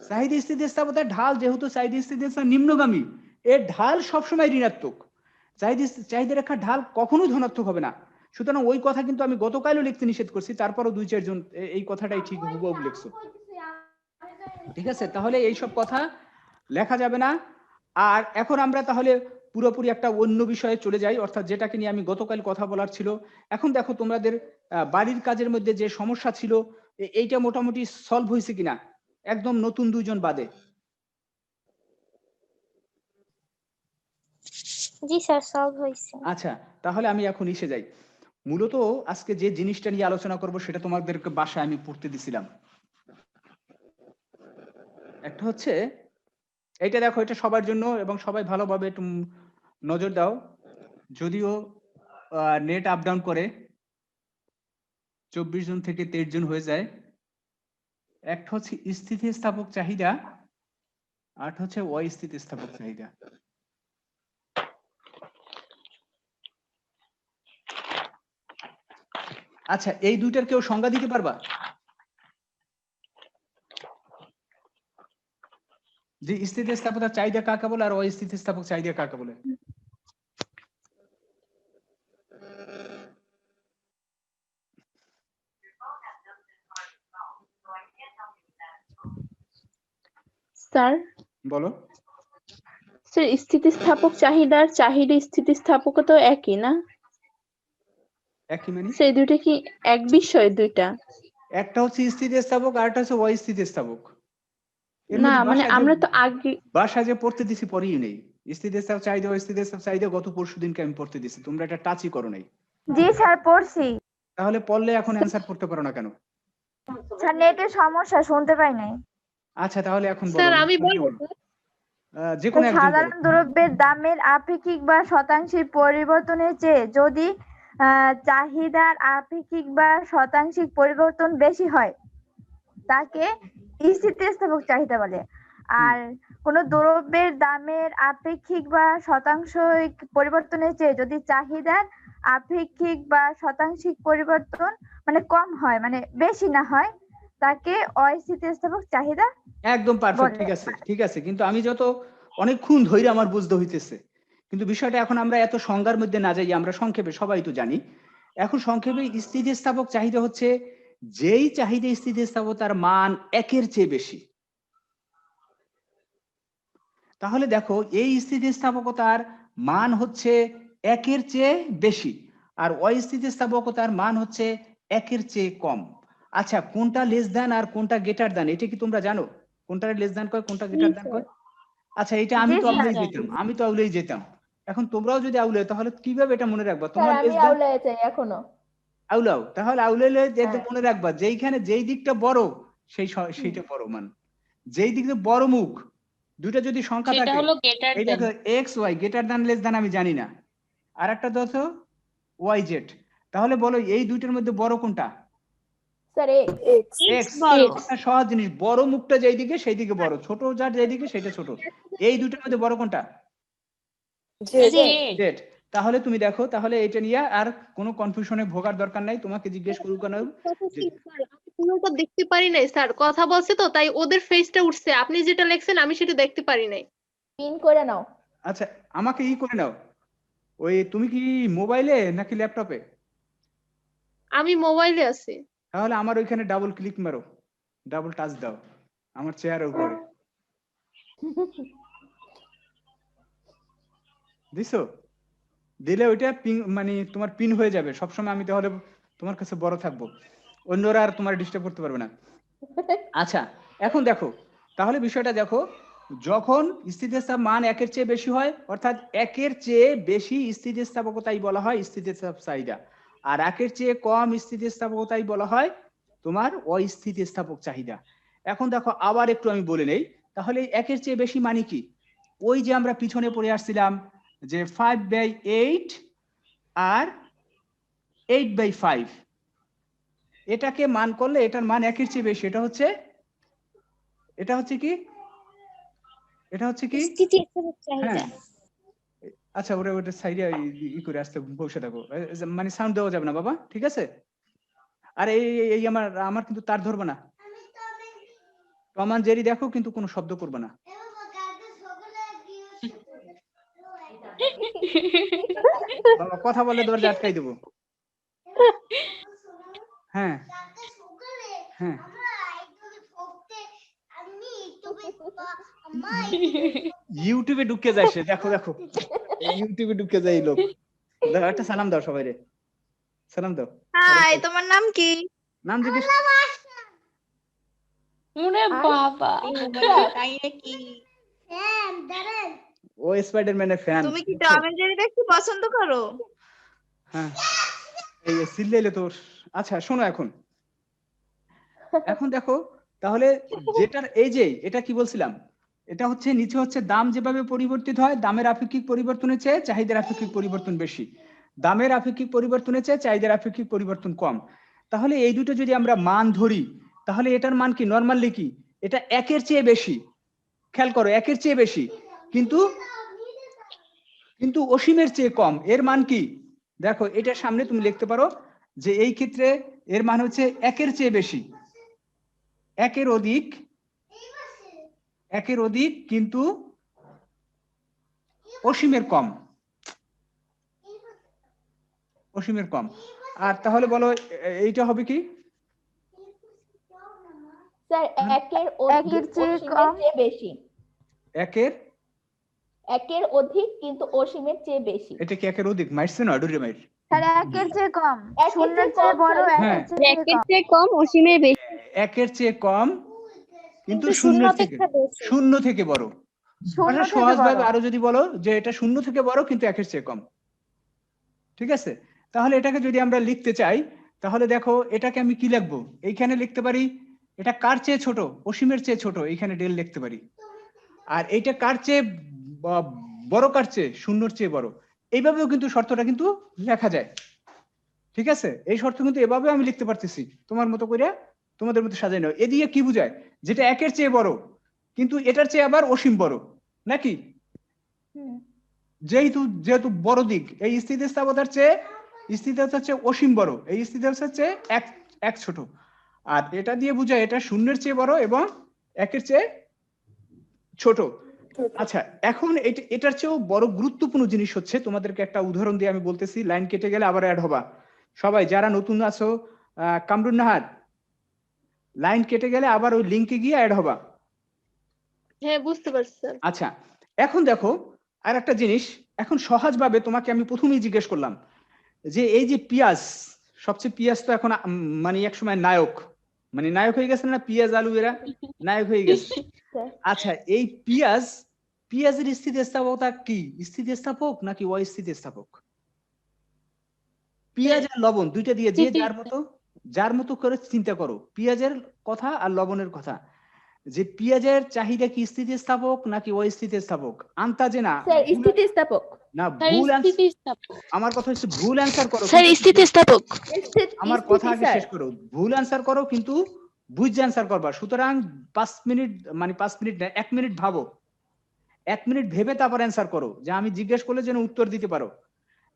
চাহিদা স্থিতিস্থাপকতার ঢাল যেহেতু চাহিদা স্থিতিস্থাপক নিম্নগামী, এর ঢাল সবসময় ঋণাত্মক। চাহিদা রেখার ঢাল কখনোই ধনাত্মক হবে না। সুতরাং ওই কথা কিন্তু আমি গতকালও লিখতে নিষেধ করছি, তারপরও 2-4 জন এই কথাটাই ঠিক হুবহু লিখছো। ঠিক আছে, তাহলে এইসব কথা লেখা যাবে না। আর এখন আমরা তাহলে পুরোপুরি একটা অন্য বিষয়ে চলে যাই, অর্থাৎ যেটাকে নিয়ে আমি গতকাল কথা বলার ছিল। এখন দেখো তোমাদের বাড়ির কাজের মধ্যে যে সমস্যা ছিল এইটা মোটামুটি সলভ হয়েছে কিনা, একদম নতুন 2 জন বাদে। জি স্যার, সলভ হয়েছে। আচ্ছা, তাহলে আমি এখন এসে যাই। মূলত আজকে যে জিনিসটা নিয়ে আলোচনা করব সেটা তোমাদেরকে বাসায় আমি পড়তে দিছিলাম। একটা হচ্ছে এইটা দেখো, এটা সবার জন্য এবং সবাই ভালোভাবে একটু নজর দাও। যদিও নেট আপ ডাউন করে 24 জন থেকে 23 জন হয়ে যায়। একটা হচ্ছে স্থিতিস্থাপক চাহিদা, আর হচ্ছে অস্থিতিস্থাপক চাহিদা। আচ্ছা, এই দুইটার কেউ সংজ্ঞা দিতে পারবা? যে স্থিতিস্থাপকতার চাহিদা কাকে বলে আর অস্থিতিস্থাপক চাহিদা কাকে বলে? স্যার বলো। স্যার স্থিতিস্থাপক চাহিদার চাহিদা স্থিতিস্থাপকতা একই না? একই মানে? সেই দুইটা কি এক বিষয় দুইটা? একটা হচ্ছে স্থিতিস্থাপক আর একটা হচ্ছে অস্থিতিস্থাপক। এর না মধ্যে মানে আমরা তো আগে বাসা যে পড়তে দিছি পড়েই নেই। স্থিতিস্থাপক চাহিদা অস্থিতিস্থাপক চাহিদা গত পরশুদিনকে আমি পড়তে দিছি, তোমরা এটা টাচই করো নাই। জি স্যার, পড়ছি। তাহলে পড়লে এখন অ্যানসার করতে পারো না কেন? স্যার নেটের সমস্যা, শুনতে পাই নাই। আচ্ছা, তাহলে এখন বলো। স্যার আমি বলবো। যে কোনো একজন বলো। সাধারণ দ্রব্যের দামের আপেক্ষিক বা শতাংশিক পরিবর্তনের চেয়ে যদি চাহিদার আপেক্ষিক বা শতাংশিক পরিবর্তন বেশি হয় তাকে স্থিতিস্থাপক চাহিদা বলে। আর কোন দ্রব্যের দামের আপেক্ষিক বা শতাংশিক পরিবর্তনের চেয়ে যদি চাহিদার আপেক্ষিক বা শতাংশিক পরিবর্তন মানে কম হয়, মানে বেশি না হয়, তাকে অস্থিতিস্থাপক চাহিদা। একদম পারফেক্ট, ঠিক আছে ঠিক আছে, কিন্তু আমি যত অনেকক্ষণ ধরে আমার বুঝতে হইতেছে, কিন্তু বিষয়টা এখন আমরা এত সংজ্ঞার মধ্যে না যাই, আমরা সংক্ষেপে সবাই তো জানি। এখন সংক্ষেপে স্থিতিস্থাপক চাহিদা হচ্ছে যেই চাহিদা স্থিতিস্থাপকতার মান 1-এর চেয়ে বেশি। তাহলে দেখো, এই স্থিতিস্থাপকতার মান হচ্ছে 1-এর চেয়ে বেশি আর অস্থিতিস্থাপকতার মান হচ্ছে 1-এর চেয়ে কম। আচ্ছা, কোনটা লেস দ্যান আর কোনটা গ্রেটার দ্যান এটা কি তোমরা জানো? কোনটা লেস দ্যান কয়, কোনটা গ্রেটার দ্যান কয়? আচ্ছা, এটা আমি তো আউলেই যেতাম। এখন তোমরাও যদি আউলে তাহলে কিভাবে এটা মনে রাখবা? স্যার তোমার আমি লেস দ্যান আউলায় চাই এখনো। আউলাও, তাহলে আউলাইলে হ্যাঁ। মনে রাখবা যেইখানে যেই দিকটা বড় সেইটা বড় মান, যেই দিকে বড় মুখ দুইটা যদি সংখ্যা সেটা থাকে হলো গ্রেটার এইটা দেন। X Y, greater than less than আমি জানি না, আর একটা তো ওয়াই জেড। তাহলে বলো এই দুইটার মধ্যে বড় কোনটা? Sir x. একটা সহজ জিনিস, বড় মুখটা যেই দিকে সেই দিকে বড়, ছোট যার যেই দিকে সেটা ছোট। এই দুইটার মধ্যে বড় কোনটা? জেড। তাহলে তুমি দেখো, তাহলে এটা নিয়ে আর কোনো কনফিউশনে ভোগার দরকার নাই, তোমাকে জিজ্ঞেস করুক না পুরোটা দেখতে পারি নাই স্যার, কথা বলছে তো তাই ওদের ফেসটা উঠছে, আপনি যেটা লেখছেন আমি সেটা দেখতে পারি নাই। পিন করে নাও। আচ্ছা, আমাকে করে নাও। ওই তুমি কি মোবাইলে নাকি ল্যাপটপে? আমি মোবাইলে আছি। তাহলে আমার ওইখানে ডাবল ক্লিক মারো, ডাবল টাচ দাও আমার চেয়ারের উপরে। দিছো? দিলে ওইটা মানে তোমার পিন হয়ে যাবে সবসময়, আমি তাহলে তোমার কাছে বড় থাকবো, অন্যরা আর তোমার ডিস্টার্ব করতে পারবে না। আচ্ছা, এখন দেখো, তাহলে বিষয়টা দেখো, যখন স্থিতিস্থাপক মান 1-এর চেয়ে বেশি হয়, অর্থাৎ 1-এর চেয়ে বেশি স্থিতিস্থাপকতাই বলা হয় স্থিতিস্থাপক চাহিদা, আর 1-এর চেয়ে কম স্থিতিস্থাপকতাই বলা হয় তোমার অস্থিতিস্থাপক চাহিদা। এখন দেখো, আবার একটু আমি বলে নেই, তাহলে 1-এর চেয়ে বেশি মানে কি? ওই যে আমরা পিছনে পড়ে আসছিলাম যে 5/8 আর 8/5, এটাকে মান করলে এটার মান 1-এর চেয়ে বেশি। এটা হচ্ছে কি? এটা হচ্ছে কি? হ্যাঁ, আচ্ছা ওটা সাইডে ই করে আসতে বসে থাকো, মানে সাউন্ড দেওয়া যাবে না বাবা, ঠিক আছে? আর এই আমার কিন্তু তার ধরবে না, টম এন্ড জেরি দেখো কিন্তু কোনো শব্দ করবে না। বাবা কথা বলে দরজা আটকাই দেবো। হ্যাঁ হ্যাঁ, ইউটিউবে ঢুকে যায় সে, দেখো ইউটিউবে ঢুকে যায় এই লোক। দেখো, একটা সালাম দাও সবাই রে, সালাম দাও। হাই, তোমার নাম কি? নাম জিজ্ঞেস। ওরে বাবা, তাই নাকি? ও স্পাইডারম্যানের ফ্যান। তুমি কি টম এন্ড জেরি দেখতে পছন্দ করো? হ্যাঁ, এই সিল্লাইলে তো। আচ্ছা শোনো, এখন দেখো তাহলে, যেটার এই যে এটা কি বলছিলাম, এটা হচ্ছে নিচে হচ্ছে দাম যেভাবে পরিবর্তিত হয়, দামের আপেক্ষিক পরিবর্তনের চেয়ে চাহিদার আপেক্ষিক পরিবর্তন বেশি, দামের আপেক্ষিক পরিবর্তনের চেয়ে চাহিদার আপেক্ষিক পরিবর্তন কম। তাহলে এই দুটো যদি আমরা মান ধরি, তাহলে এটার মান কি নরমালি কি? এটা 1-এর চেয়ে বেশি। খেয়াল করো, 1-এর চেয়ে বেশি, কিন্তু অসীমের চেয়ে কম। এর মান কি? দেখো এটার সামনে তুমি লিখতে পারো যে এই ক্ষেত্রে এর মান হচ্ছে 1-এর চেয়ে বেশি, 1-এর অধিক কিন্তু অসীমের কম। আর তাহলে বলো এইটা হবে কি? স্যার একের একের চেয়ে অসীমের কম। চেয়ে বেশি। একের অধিক কিন্তু অসীমের চেয়ে বেশি। এটা কি 1-এর অধিক? মাইরছে না ডুরে মাইর। স্যার 1-এর চেয়ে কম, একের শূন্যের চেয়ে চেয়ে কম, বড়, স্যার। 1-এর চেয়ে একের কম। চেয়ে কম, অসীমের বেশি। 1-এর চেয়ে কম কিন্তু কিন্তু শূন্য শূন্য থেকে অপেক্ষা বেশি। শূন্য থেকে বড়। শূন্য আচ্ছা থেকে সহজভাবে বড়। আরো যদি বলো যে এটা শূন্য থেকে বড় কিন্তু 1-এর চেয়ে কম, ঠিক আছে? তাহলে এটাকে যদি আমরা লিখতে চাই, তাহলে দেখো এটাকে আমি কি লিখবো? এইখানে লিখতে পারি এটা কার চেয়ে ছোট? অসীমের চেয়ে ছোট, এইখানে ডেল লিখতে পারি। আর এইটা কার চেয়ে বড়? কার চেয়ে? শূন্যর চেয়ে বড়। এইভাবেও কিন্তু শর্তটা কিন্তু লেখা যায়, ঠিক আছে? এই শর্ত কিন্তু এভাবে আমি লিখতে পারতেছি, তোমার মতো করে তোমাদের মতো সাজাই নাও। এদিকে কি বুঝায়? যেটা 1-এর চেয়ে বড় কিন্তু এটার চেয়ে আবার অসীম বড়, নাকি? যেহেতু বড় দিক, এই স্থিতিস্থাপকতার চেয়ে অসীম বড়, এই স্থিতিস্থাপকতার চেয়ে এক ছোট। আর এটা দিয়ে বুঝায় এটা শূন্যের চেয়ে বড় এবং 1-এর চেয়ে ছোট। আচ্ছা এখন এটার চেয়েও বড় গুরুত্বপূর্ণ জিনিস হচ্ছে, তোমাদেরকে একটা উদাহরণ দিয়ে আমি বলতেছি, লাইন কেটে গেলে আবার অ্যাড হবা সবাই যারা নতুন আছো। কামরুন নাহার, লাইন কেটে গেলে আবার ওই লিংকে গিয়ে অ্যাড হবা। হ্যাঁ বুঝতে পারছি স্যার। আচ্ছা এখন দেখো আর একটা জিনিস, এখন সহজভাবে তোমাকে আমি প্রথমেই জিজ্ঞেস করলাম যে এই যে পেঁয়াজ, সবচেয়ে পেঁয়াজ তো এখন মানে এক সময় নায়ক হয়ে গেছে না? পেঁয়াজ আলু এরা নায়ক হয়ে গেছে। আচ্ছা এই পেঁয়াজের স্থিতিস্থাপকতা কি? স্থিতিস্থাপক নাকি অস্থিতিস্থাপক? পেঁয়াজ আর লবণ দুইটা দিয়ে যে যার মতো করে চিন্তা করো পেঁয়াজের কথা আর লবণের কথা, যে পেঁয়াজের চাহিদা কি স্থিতিস্থাপক নাকি অস্থিতিস্থাপক? আন্তাজে না, স্যার স্থিতিস্থাপক। না ভুল আমার কথা হচ্ছে ভুল অ্যান্সার করো। স্যার স্থিতিস্থাপক। আমার কথা আগে শেষ করো। ভুল অ্যান্সার করো কিন্তু বুঝে অ্যান্সার করবা। সুতরাং 5 মিনিট মানে 5 মিনিট না, 1 মিনিট ভাবো, 1 মিনিট ভেবে তারপর অ্যান্সার করো, যে আমি জিজ্ঞেস করলে যেন উত্তর দিতে পারো।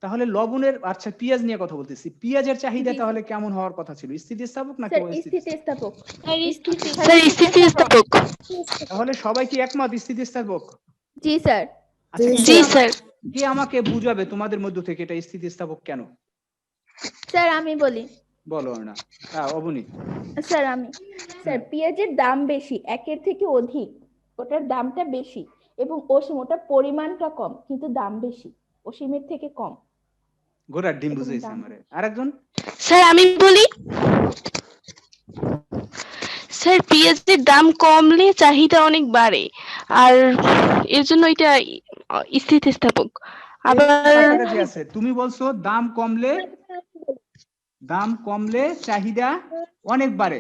তাহলে লবণের, আচ্ছা পেঁয়াজ নিয়ে কথা বলতেছি, পেঁয়াজের চাহিদা তাহলে কেমন হওয়ার কথা ছিল? স্থিতিস্থাপক নাকি স্থিতিস্থাপক? স্যার স্থিতিস্থাপক। তাহলে সবাই কি একমত স্থিতিস্থাপক? জি স্যার। আচ্ছা জি স্যার। কে আমাকে বুঝাবে তোমাদের মধ্য থেকে এটা স্থিতিস্থাপক কেন? স্যার আমি বলি। বলো না। অবনী। স্যার পেঁয়াজের দাম বেশি, 1-এর থেকে অধিক, ওটার দামটা বেশি, এবং অসীম, ওটার পরিমাণটা কম কিন্তু দাম বেশি, অসীমের থেকে কম। ঘোড়ার ডিম বুঝাইছে আমারে। আরেকজন? স্যার আমি বলি। স্যার পেঁয়াজের দাম কমলে চাহিদা অনেক বাড়ে, আর এর জন্য এটা স্থিতিস্থাপক। আবার কাছাকাছি আছে। তুমি বলছো দাম কমলে চাহিদা অনেক বাড়ে।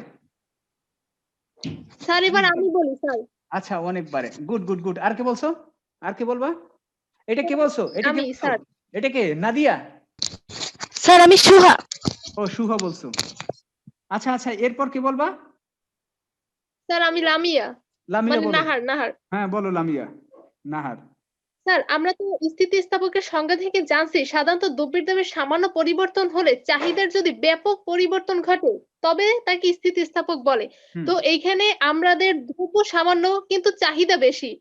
স্যার এবার আমি বলি স্যার। আচ্ছা অনেক বাড়ে, গুড। আর কে বলছো? আর কে বলবা? এটা কে বলছো? এটা কে আমি বলছো? স্যার। এটা কে? নাদিয়া? স্যার আমি সুহা। ও শুভা বলছো। আচ্ছা আচ্ছা, এরপর কে বলবা? স্যার আমি লামিয়া, লামিয়া মানে বলো। নাহার। হ্যাঁ বলো লামিয়া। নাহার। স্যার আমরা তো স্থিতিস্থাপকের সংজ্ঞা থেকে জানছি সাধারণত দ্রব্যের দামের সামান্য পরিবর্তন হলে চাহিদার যদি ব্যাপক পরিবর্তন ঘটে তবে তাকে স্থিতিস্থাপক বলে। হুম। তো এইখানে আমাদের দ্রব্য সামান্য কিন্তু চাহিদা বেশি।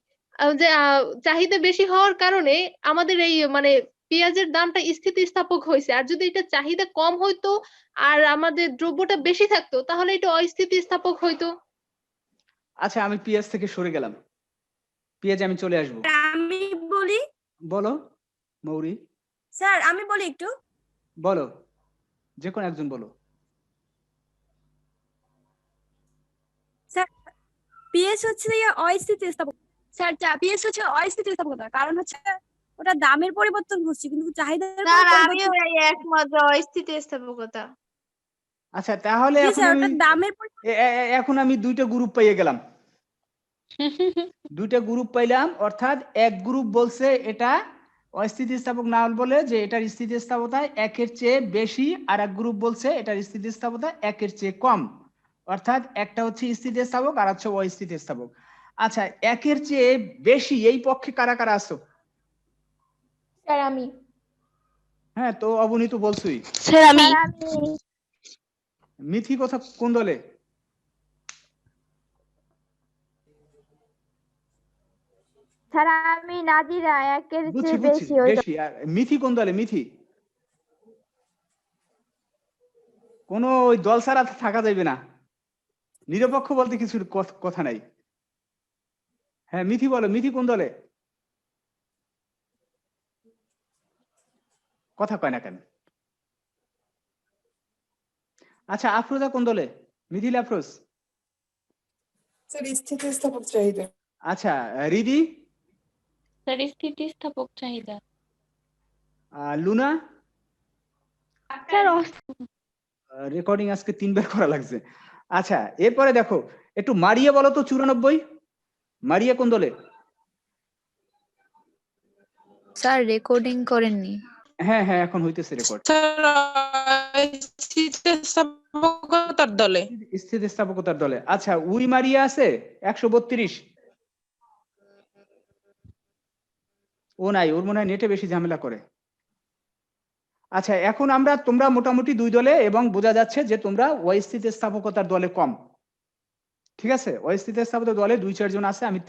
চাহিদা বেশি হওয়ার কারণে আমাদের এই মানে পেঁয়াজের দামটা স্থিতিস্থাপক হয়েছে। আর যদি এটা চাহিদা কম হইতো আর আমাদের দ্রব্যটা বেশি থাকতো তাহলে এটা অস্থিতিস্থাপক হইতো। আচ্ছা আমি পেঁয়াজ থেকে সরে গেলাম, পেঁয়াজ আমি চলে আসবো। আমি বলি বলো মৌরি, স্যার, আমি বলি একটু। বলো, যে কোনো একজন বলো। স্যার পিএস হচ্ছে অস্থিতিস্থাপক। স্যার পিএস হচ্ছে অস্থিতিস্থাপকতা, কারণ হচ্ছে ওটা দামের পরিবর্তন হচ্ছে কিন্তু চাহিদার কোনো স্যার আমিও পরিবর্তন। এই একমত যে অস্থিতিস্থাপকতা। আচ্ছা তাহলে জি এখন স্যার, আমি ওটা দামের এখন আমি দুইটা গ্রুপ পেয়ে গেলাম। দুইটা গ্রুপ পাইলাম, অর্থাৎ এক গ্রুপ বলছে এটা অস্থিতিস্থাপক না বলে যে এটার স্থিতিস্থাপকতা একের চেয়ে বেশি, আর এক গ্রুপ বলছে এটার স্থিতিস্থাপকতা একের চেয়ে কম, অর্থাৎ একটা হচ্ছে স্থিতিস্থাপক আর হচ্ছে অস্থিতিস্থাপক। আচ্ছা একের চেয়ে বেশি এই পক্ষে কারা কারা আছো? স্যার আমি। হ্যাঁ তো অবনী তো বলছই। স্যার আমি। স্যার আমি। মিথি কথা কোন দলে? স্যার আমি নাদিরা, একের বুঝছি চেয়ে বুঝছি বেশি ওই। বেশি। আর মিথি কোন দলে? মিথি কোনো ওই দল ছাড়া থাকা যাবে না, নিরপেক্ষ বলতে কিছু কথা নাই। হ্যাঁ মিথি বলো, মিথি কোন দলে? কথা কয় না কেন? আচ্ছা আফরোজা কোন দলে? মিথিল আফরোজ। স্যার স্থিতিস্থাপক চাহিদা। আচ্ছা রিদি? স্যার স্থিতিস্থাপক চাহিদা। লুনা? স্যার রেকর্ডিং আজকে 3 বার করা লাগছে। আচ্ছা এরপরে দেখো একটু মারিয়া বলো তো 94। মারিয়া কোন দলে? স্যার রেকর্ডিং করেননি। হ্যাঁ হ্যাঁ এখন হইতেছে রেকর্ড। স্থিতিস্থাপকতার দলে। স্থিতিস্থাপকতার দলে। আচ্ছা উই মারিয়া আছে 132। ও নাই, ওর মনে হয় নেটে বেশি ঝামেলা করে। আচ্ছা এখন তোমরা মোটামুটি দুই দলে, এবং বোঝা যাচ্ছে যে তোমরা অস্থিতিস্থাপকতার দলে কম। ঠিক আছে, অস্থিতিস্থাপকতার দলে 2-4 জন আছে, আমি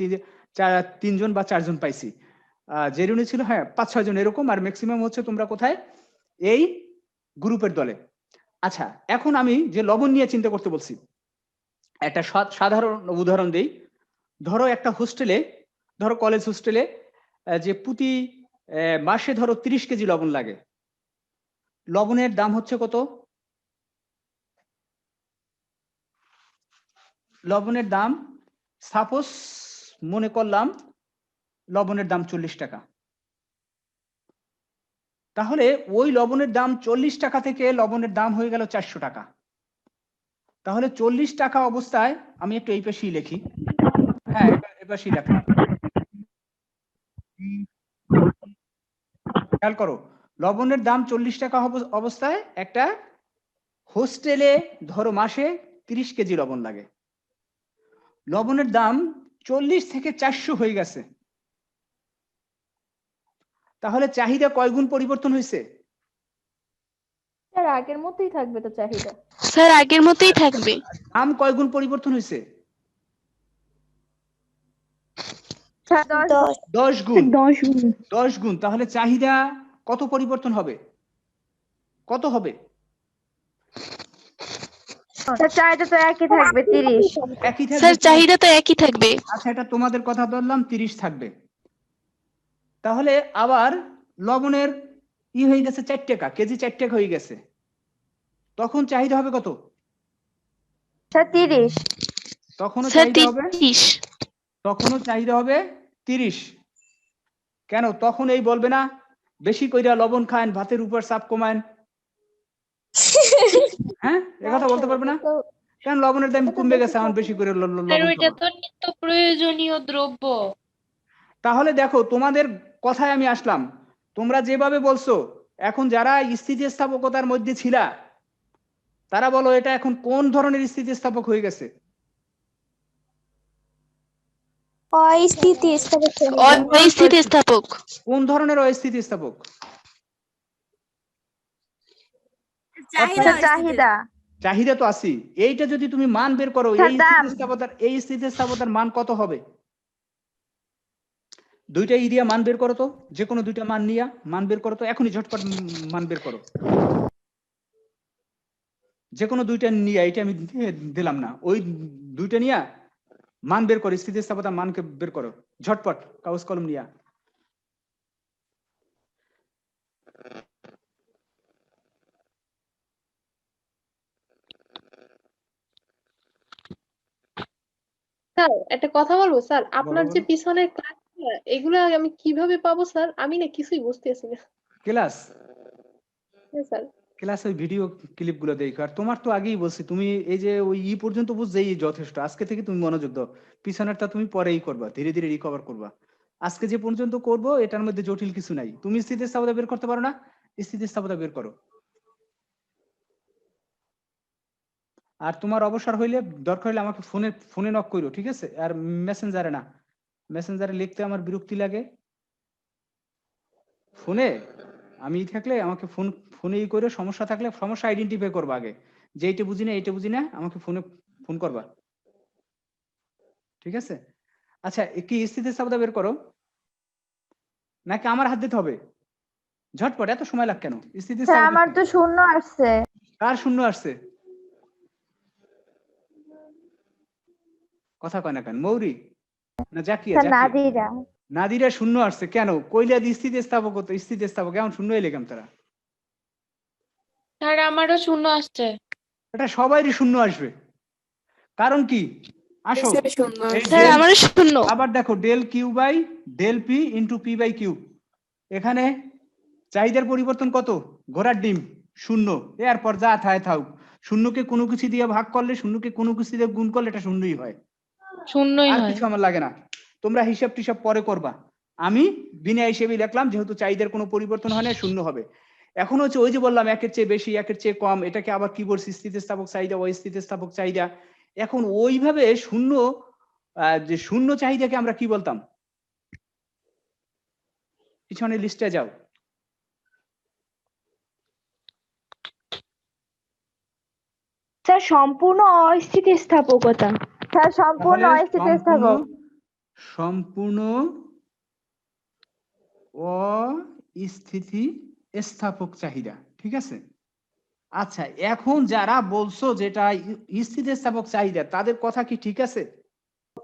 3 জন বা 4 জন পাইছি। জেরুনি ছিল হ্যাঁ 5-6 জন এরকম, আর ম্যাক্সিমাম হচ্ছে তোমরা কোথায়? এই গ্রুপের দলে। আচ্ছা এখন আমি যে লবণ নিয়ে চিন্তা করতে বলছি, একটা সাধারণ উদাহরণ দেই। ধরো একটা হোস্টেলে, ধরো কলেজ হোস্টেলে যে প্রতি মাসে ধরো 30 কেজি লবণ লাগে। লবণের দাম হচ্ছে কত? লবণের দাম সাপোজ মনে করলাম লবণের দাম 40 টাকা। তাহলে ওই লবণের দাম 40 টাকা থেকে লবণের দাম হয়ে গেল 400 টাকা। তাহলে 40 টাকা অবস্থায় আমি একটু এই পাশেই লিখি, হ্যাঁ এই পাশেই লিখলাম। খেয়াল করো, লবণের দাম 40 টাকা অবস্থায় একটা হোস্টেলে ধরো মাসে 30 কেজি লবণ লাগে। লবণের দাম 40 থেকে 400 হয়ে গেছে। তাহলে চাহিদা কয় গুণ পরিবর্তন হয়েছে? স্যার আগের মতোই থাকবে তো চাহিদা। স্যার আগের মতোই থাকবে। দাম কয় গুণ পরিবর্তন হয়েছে? 10 গুণ। 10 গুণ। তাহলে চাহিদা কত পরিবর্তন হবে? কত হবে? চাহিদা তো একই থাকবে 30। একই থাকবে। স্যার চাহিদা তো একই থাকবে। আচ্ছা এটা তোমাদের কথা ধরলাম 30 থাকবে। তাহলে আবার লবণের হয়ে গেছে 4 টাকা কেজি, 4 টাকা হয়ে গেছে, তখন চাহিদা হবে কত? স্যার 30। তখনও স্যার চাহিদা হবে 30। তখনও চাহিদা হবে 30। কেন? তখন এই বলবে না বেশি কইরা লবণ খান, ভাতের উপর চাপ কমান। হ্যাঁ কথা বলতে পারবে না? কেন লবণের দাম কমবে গেছে, আমার বেশি করে লবণ স্যার ওইটা খাবো। তো নিত্য প্রয়োজনীয় দ্রব্য। তাহলে দেখো তোমাদের কথায় আমি আসলাম, তোমরা যেভাবে বলছো এখন যারা স্থিতিস্থাপকতার মধ্যে ছিলা তারা বলো এটা এখন কোন ধরনের স্থিতিস্থাপক হয়ে গেছে? অস্থিতিস্থাপক অস্থিতিস্থাপক। কোন ধরনের অস্থিতিস্থাপক? চাহিদা চাহিদা। চাহিদা তো আছি, এইটা যদি তুমি মান বের করো স্যার, দাম। এই স্থিতিস্থাপকতার মান কত হবে? দুইটা এরিয়া মান বের করো তো, যে কোনো দুইটা মান নিয়া মান বের করো তো, এখনই ঝটপট মান বের করো। যে কোনো দুইটা নিয়া, এটা আমি দিলাম না, ওই দুইটা নিয়া মান বের করো, স্থিতিস্থাপকতার মানকে বের করো ঝটপট, কাগজ কলম নিয়া। স্যার একটা কথা বলবো স্যার, আপনার বলো, যে বলো। পিছনের ক্লাস এগুলো আমি কিভাবে পাবো স্যার? আমি না কিছুই বুঝতেছি না। ক্লাস হ্যাঁ স্যার। ক্লাস ওই ভিডিও ক্লিপ গুলো দেখো। আর তোমার তো আগেই বলছি, তুমি এই যে ওই পর্যন্ত বুঝছেই যথেষ্ট। আজকে থেকে তুমি মনোযোগ দাও, পিছনেরটা তুমি পরেই করবা, ধীরে ধীরে রিকভার করবা। আজকে যে পর্যন্ত করবো এটার মধ্যে জটিল কিছু নাই। তুমি স্থিতিস্থাপকতা বের করতে পারো না, স্থিতিস্থাপকতা বের করো। আর তোমার অবসর হইলে দরকার হলে আমাকে ফোনে নক করো, ঠিক আছে? আর মেসেঞ্জারে না, মেসেঞ্জারে লিখতে আমার বিরক্তি লাগে। ফোনে আমি থাকলে আমাকে ফোনেই করে, সমস্যা থাকলে সমস্যা আইডেন্টিফাই করবা আগে, যে এইটা বুঝি না এইটা বুঝি না, আমাকে ফোন করবা, ঠিক আছে? আচ্ছা, কি স্থিতিস্থাপকতা বের করো নাকি আমার হাত দিতে হবে? ঝটপট, এত সময় লাগ কেন? স্যার, স্থিতিস্থাপকতা আমার কি? তো শূন্য আসছে। কার শূন্য আসছে? কথা কয় না কেন? মৌরি না জাকিয়া? স্যার, জাকিয়া নাদিরা। নাদিরা শূন্য আসছে কেন? কইলা দি স্থিতিস্থাপকতা, স্থিতিস্থাপক এমন শূন্য এলে কেন তারা? স্যার আমারও শূন্য আসছে। এটা সবারই শূন্য আসবে, কারণ কি? আসো, এই স্যার ডেল, আমারও শূন্য। আবার দেখো del Q by del P into P by Q. এখানে চাহিদার পরিবর্তন কত? ঘোড়ার ডিম, শূন্য। এরপর যা থায় থাক, শূন্যকে কোনো কিছু দিয়ে ভাগ করলে, শূন্যকে কোনো কিছু দিয়ে গুণ করলে এটা শূন্যই হয়, শূন্যই আর হয়। কিছু আমার লাগে না। তোমরা হিসাব টিসাব পরে করবা, আমি বিনা হিসেবেই লিখলাম, যেহেতু চাহিদার কোনো পরিবর্তন হয় না, শূন্য হবে। এখন হচ্ছে ওই যে বললাম একের চেয়ে বেশি একের চেয়ে কম, এটাকে আবার কি বলছি? স্থিতিস্থাপক চাহিদা, অস্থিতিস্থাপক চাহিদা। এখন ওইভাবে শূন্য, যে শূন্য চাহিদাকে আমরা কি বলতাম? পিছনে লিস্টে যাও। স্যার সম্পূর্ণ অস্থিতিস্থাপকতা। স্যার, সম্পূর্ণ তাহলে অস্থিতিস্থাপক। সম্পূর্ণ অস্থিতিস্থাপক চাহিদা, ঠিক আছে? আচ্ছা, এখন যারা বলছো যেটা স্থিতিস্থাপক চাহিদা, তাদের কথা কি ঠিক আছে?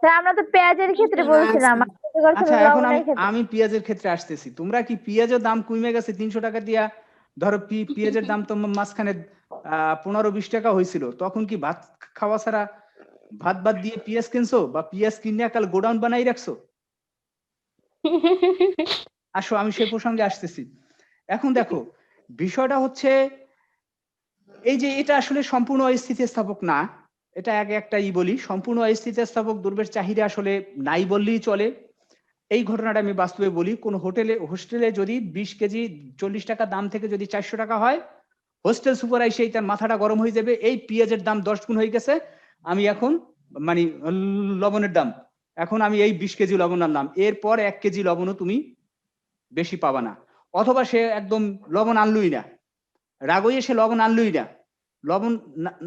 স্যার, আমরা তো পেঁয়াজের ক্ষেত্রে বলছিলাম, আপনি তো বলছেন আচ্ছা, এখন লবণের ক্ষেত্রে। আমি পেঁয়াজের ক্ষেত্রে আসতেছি। তোমরা কি পেঁয়াজের দাম কমে গেছে 300 টাকা দিয়া? ধরো পেঁয়াজের দাম তো মাঝখানে 15-20 টাকা হয়েছিল, তখন কি ভাত খাওয়া ছাড়া, ভাত বাদ দিয়ে পেঁয়াজ কিনছো, বা পেঁয়াজ কিনে কাল গোডাউন বানাই রাখছো? আসো, আমি সেই প্রসঙ্গে আসতেছি। এখন দেখো, বিষয়টা হচ্ছে এই যে এটা আসলে সম্পূর্ণ অস্থিতিস্থাপক না। এটা আগে একটা বলি, সম্পূর্ণ অস্থিতিস্থাপক দ্রব্যের চাহিদা আসলে নাই বললেই চলে। এই ঘটনাটা আমি বাস্তবে বলি, কোন হোস্টেলে যদি 20 কেজি 40 টাকা দাম থেকে যদি 400 টাকা হয়, হোস্টেল সুপার এসে তার মাথাটা গরম হয়ে যাবে, এই পেঁয়াজের দাম 10 গুণ হয়ে গেছে, আমি এখন মানে লবণের দাম, এখন আমি এই 20 কেজি লবণ আনলাম, এরপর 1 কেজি লবণও তুমি বেশি পাবা না। অথবা সে একদম লবণ আনলই না, রাগই সে লবণ আনলই না, লবণ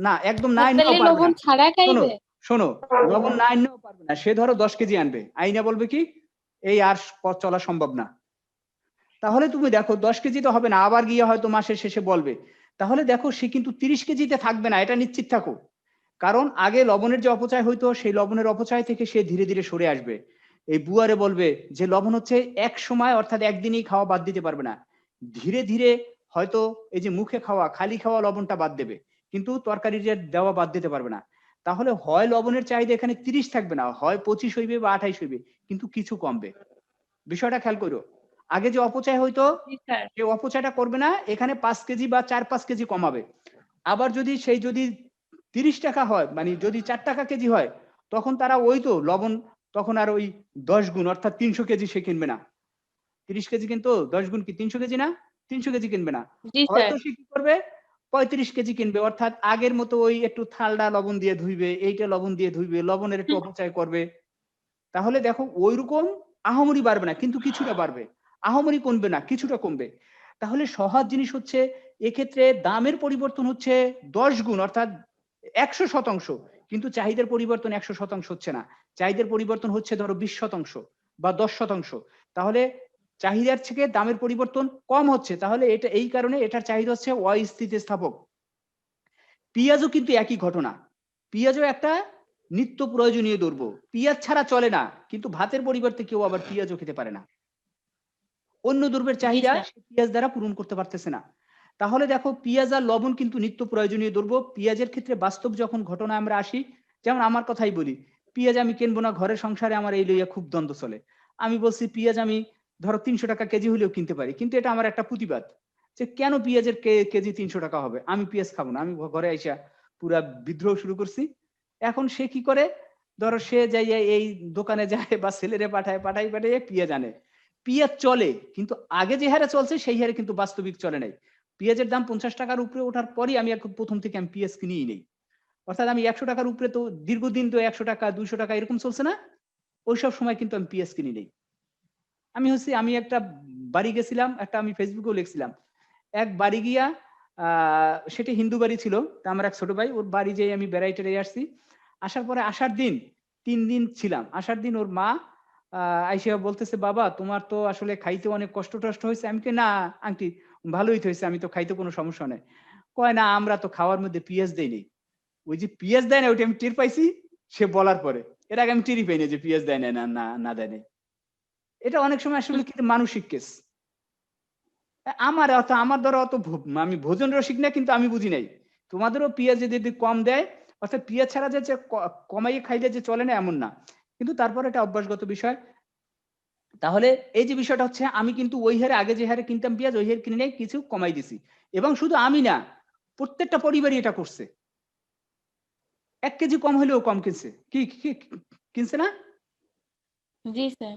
না একদম না আনলেও পারবে না। ছাড়া শোনো শোনো, লবণ না আনলেও পারবে না, সে ধরো 10 কেজি আনবে, আইনা বলবে কি এই আর পথ চলা সম্ভব না। তাহলে তুমি দেখো 10 কেজি তো হবে না, আবার গিয়ে হয়তো মাসের শেষে বলবে। তাহলে দেখো সে কিন্তু 30 কেজিতে থাকবে না, এটা নিশ্চিত থাকো। কারণ আগে লবণের যে অপচয় হইতো, সেই লবণের অপচয় থেকে সে ধীরে ধীরে সরে আসবে। এই বুয়ারে বলবে যে লবণ হচ্ছে এক সময়, অর্থাৎ একদিনই খাওয়া বাদ দিতে পারবে না, ধীরে ধীরে হয়তো এই যে মুখে খাওয়া, খালি খাওয়া লবণটা বাদ দেবে, কিন্তু তরকারি যে দেওয়া বাদ দিতে পারবে না। তাহলে হয় লবণের চাহিদা এখানে 30 থাকবে না, হয় 25 হইবে বা 28 হইবে, কিন্তু কিছু কমবে। বিষয়টা খেয়াল করো, আগে যে অপচয় হইতো সে অপচয়টা করবে না, এখানে 5 কেজি বা 4-5 কেজি কমাবে। আবার যদি সেই যদি 30 টাকা হয়, মানে যদি 4 টাকা কেজি হয়, তখন তারা ওই তো লবণ তখন আর ওই 10 গুণ অর্থাৎ 300 কেজি সে কিনবে না। 30 কেজি কিন্তু 10 গুণ কি 300 কেজি না? 300 কেজি কিনবে না। জি স্যার। হয়তো সে কি করবে 35 কেজি কিনবে, অর্থাৎ আগের মতো ওই একটু থালটা লবণ দিয়ে ধুইবে, এইটা লবণ দিয়ে ধুইবে, লবণের একটু অপচয় করবে। তাহলে দেখো ওইরকম আহামরি বাড়বে না, কিন্তু কিছুটা বাড়বে। আহামরি কমবে না, কিছুটা কমবে। তাহলে সহজ জিনিস হচ্ছে এক্ষেত্রে দামের পরিবর্তন হচ্ছে 10 গুণ অর্থাৎ 100%, কিন্তু চাহিদার পরিবর্তন 100% হচ্ছে না। চাহিদার পরিবর্তন হচ্ছে ধরো 20% বা 10%। তাহলে চাহিদার থেকে দামের পরিবর্তন কম হচ্ছে। তাহলে এটা এই কারণে এটার চাহিদা হচ্ছে অস্থিতিস্থাপক। পেঁয়াজও কিন্তু একই ঘটনা। পেঁয়াজও একটা নিত্য প্রয়োজনীয় দ্রব্য। পেঁয়াজ ছাড়া চলে না, কিন্তু ভাতের পরিবর্তে কেউ আবার পেঁয়াজও খেতে পারে না। অন্য দ্রব্যের চাহিদা স্যার। সে পেঁয়াজ দ্বারা পূরণ করতে পারতেছে না। তাহলে দেখো পেঁয়াজ আর লবণ কিন্তু নিত্য প্রয়োজনীয় দ্রব্য। পেঁয়াজের ক্ষেত্রে বাস্তব যখন ঘটনা আমরা আসি, যেমন আমার কথাই বলি, পেঁয়াজ আমি কিনবো না, ঘরের সংসারে আমার এই লইয়া খুব দ্বন্দ্ব চলে। আমি বলছি পেঁয়াজ আমি ধরো 300 টাকা কেজি হলেও কিনতে পারি, কিন্তু এটা আমার একটা প্রতিবাদ যে কেন পেঁয়াজের কেজি 300 টাকা হবে, আমি পেঁয়াজ খাবো না। আমি ঘরে আইসা পুরা বিদ্রোহ শুরু করছি। এখন সে কি করে, ধরো সে যাইয়া এই দোকানে যায় বা ছেলেরে পাঠায় পেঁয়াজ আনে। পেঁয়াজ চলে, কিন্তু আগে যে হারে চলছে সেই হারে কিন্তু বাস্তবিক চলে নাই। পেঁয়াজের দাম 50 টাকার উপরে ওঠার পরই আমি এখন প্রথম থেকে আমি পেঁয়াজ কিনিই নেই। অর্থাৎ আমি 100 টাকার উপরে তো দীর্ঘদিন তো 100 টাকা 200 টাকা এরকম চলছে না, ওইসব সময় কিন্তু আমি পেঁয়াজ কিনি নেই। আমি একটা বাড়ি গেছিলাম, একটা আমি ফেসবুকেও লিখছিলাম, এক বাড়ি গিয়া সেটা হিন্দু বাড়ি ছিল। তা আমার এক ছোট ভাই, ওর বাড়ি যেয়ে আমি বেড়াইতে আসছি। আসার পরে আসার দিন 3 দিন ছিলাম। আসার দিন ওর মা আইসা বলতেছে, বাবা তোমার তো আসলে খাইতে অনেক কষ্ট টষ্ট হয়েছে। আমি কি না আন্টি, ভালোই তো হয়েছে, আমি তো খাইতে কোনো সমস্যা নেই। কয় না, আমরা তো খাওয়ার মধ্যে পেঁয়াজ দেয়নি। ওই যে পেঁয়াজ দেয় না ওইটা আমি টের পাইছি সে বলার পরে। এর আগে আমি টেরই পাইনি যে পেঁয়াজ দেয় না না দেয় নাই। এটা অনেক সময় আসলে কিন্তু মানসিক কেস। আমার দ্বারা অত আমি ভোজন রসিক না, কিন্তু আমি বুঝি নাই তোমাদেরও পেঁয়াজ যদি কম দেয়, অর্থাৎ পেঁয়াজ ছাড়া যে কমাইয়ে খাইলে যে চলে না এমন না, কিন্তু তারপর এটা অভ্যাসগত বিষয়। তাহলে এই যে বিষয়টা হচ্ছে, আমি কিন্তু ওই হারে আগে যে হারে কিনতাম পেঁয়াজ ওই হারে কিনে নেই, কিছু কমাই দিছি। এবং শুধু আমি না, প্রত্যেকটা পরিবারই এটা করছে। 1 কেজি কম হলেও কম কিনছে, কি কিনছে না, জি স্যার।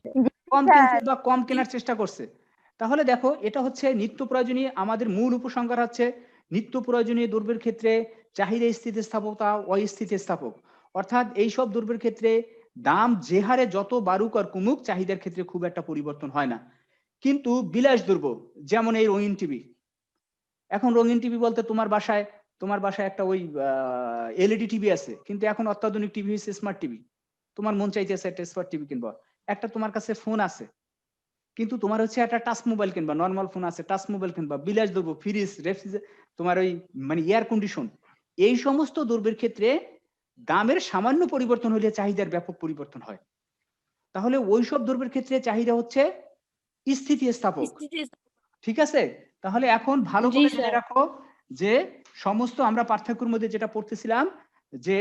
কম স্যার। কিনছে বা কম কেনার চেষ্টা করছে। তাহলে দেখো এটা হচ্ছে নিত্য প্রয়োজনীয়। আমাদের মূল উপসংহার হচ্ছে নিত্য প্রয়োজনীয় দ্রব্যের ক্ষেত্রে চাহিদা স্থিতিস্থাপকতা অস্থিতিস্থাপক। অর্থাৎ এইসব দ্রব্যের ক্ষেত্রে দাম যে হারে যত বাড়ুক আর কমুক, চাহিদার ক্ষেত্রে খুব একটা পরিবর্তন হয় না। কিন্তু বিলাস দ্রব্য, যেমন এই রঙিন টিভি। এখন রঙিন টিভি বলতে তোমার বাসায় একটা ওই এলইডি টিভি আছে, কিন্তু এখন অত্যাধুনিক টিভি হচ্ছে স্মার্ট টিভি। তোমার মন চাইতেছে একটা স্মার্ট টিভি কিনবা। একটা তোমার কাছে ফোন আছে, কিন্তু তোমার হচ্ছে একটা টাচ মোবাইল কিনবা, নর্মাল ফোন আছে, টাচ মোবাইল কিনবা। বিলাস দ্রব্য, ফ্রিজ, তোমার ওই মানে এয়ার কন্ডিশন, এই সমস্ত দ্রব্যের ক্ষেত্রে দামের সামান্য পরিবর্তন হলে চাহিদার ব্যাপক পরিবর্তন হয়। তাহলে ওইসব দ্রব্যের ক্ষেত্রে চাহিদা হচ্ছে স্থিতিস্থাপক। ঠিক আছে? তাহলে এখন ভালো জি করে জেনে স্যার। রাখো যে সমস্ত আমরা পার্থক্যের মধ্যে যেটা পড়তেছিলাম, যে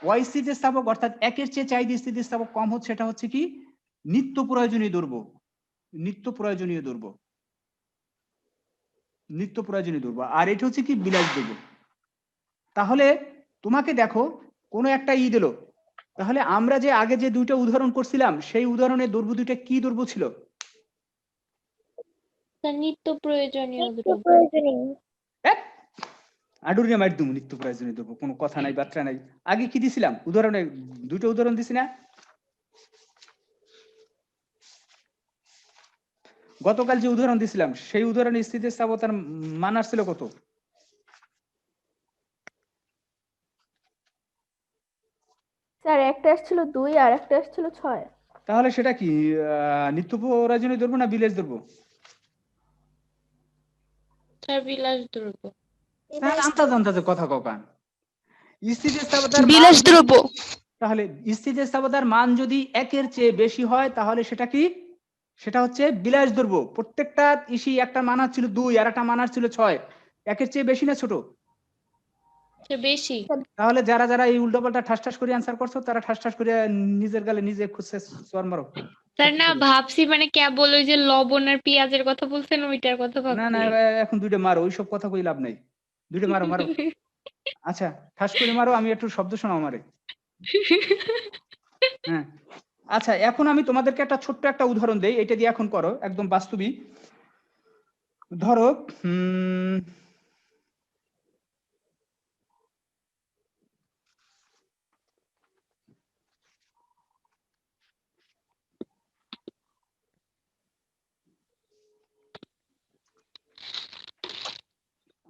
অস্থিতিস্থাপক অর্থাৎ একের চেয়ে চাহিদা স্থিতিস্থাপক কম হচ্ছে, এটা হচ্ছে কি নিত্য প্রয়োজনীয় দ্রব্য। নিত্য প্রয়োজনীয় দ্রব্য, নিত্য প্রয়োজনীয় দ্রব্য। আর এটা হচ্ছে কি বিলাস দ্রব্য। তাহলে তোমাকে দেখো কোনো একটা ঈদ এলো, তাহলে আমরা যে আগে যে দুইটা উদাহরণ করছিলাম, সেই উদাহরণের দ্রব্য দুইটা কি দ্রব্য ছিল? স্যার নিত্য প্রয়োজনীয় দ্রব্য। আডুরিয়া মাইর দুম, নিত্য প্রয়োজনীয় দ্রব্য, কোনো কথা নাই বার্তা নাই। আগে কি দিছিলাম উদাহরণে? দুটো উদাহরণ দিছি না? গতকাল যে উদাহরণ দিছিলাম সেই উদাহরণে স্থিতিস্থাপকতার মান আসছিল কত? স্যার একটা আসছিল 2 আর একটা আসছিল 6। তাহলে সেটা কি নিত্য প্রয়োজনীয় দ্রব্য না বিলাস দ্রব্য? স্যার বিলাস দ্রব্য। আন্তাজে কথা ককান। স্থিতিস্থাপকতার মান বিলাস দ্রব্য। তাহলে স্থিতিস্থাপকতার মান যদি 1-এর চেয়ে বেশি হয়, তাহলে সেটা কি? সেটা হচ্ছে বিলাস দ্রব্য। প্রত্যেকটা ইসি একটা মান ছিল 2 আর একটা মান ছিল 6। 1-এর চেয়ে বেশি না ছোট? বেশি। তাহলে যারা যারা এই উল্টোপাল্টা ঠাস ঠাস করে অ্যান্সার করছো, তারা ঠাস ঠাস করে নিজের গালে নিজে খুঁজছে চর মারো। স্যার না ভাবছি মানে কেবল ওই যে লবণ আর পেঁয়াজের কথা বলছেন ওইটার কথা না না, ভাবছি। এখন দুইটা মারো, ওইসব কথা কই লাভ নাই। দুইটা মারো। আচ্ছা ঠাস করে মারো, আমি একটু শব্দ শোনাও আমারে। হ্যাঁ, আচ্ছা এখন আমি তোমাদেরকে একটা ছোট্ট একটা উদাহরণ দেই, এটা দিয়ে এখন করো একদম বাস্তবিক। ধরো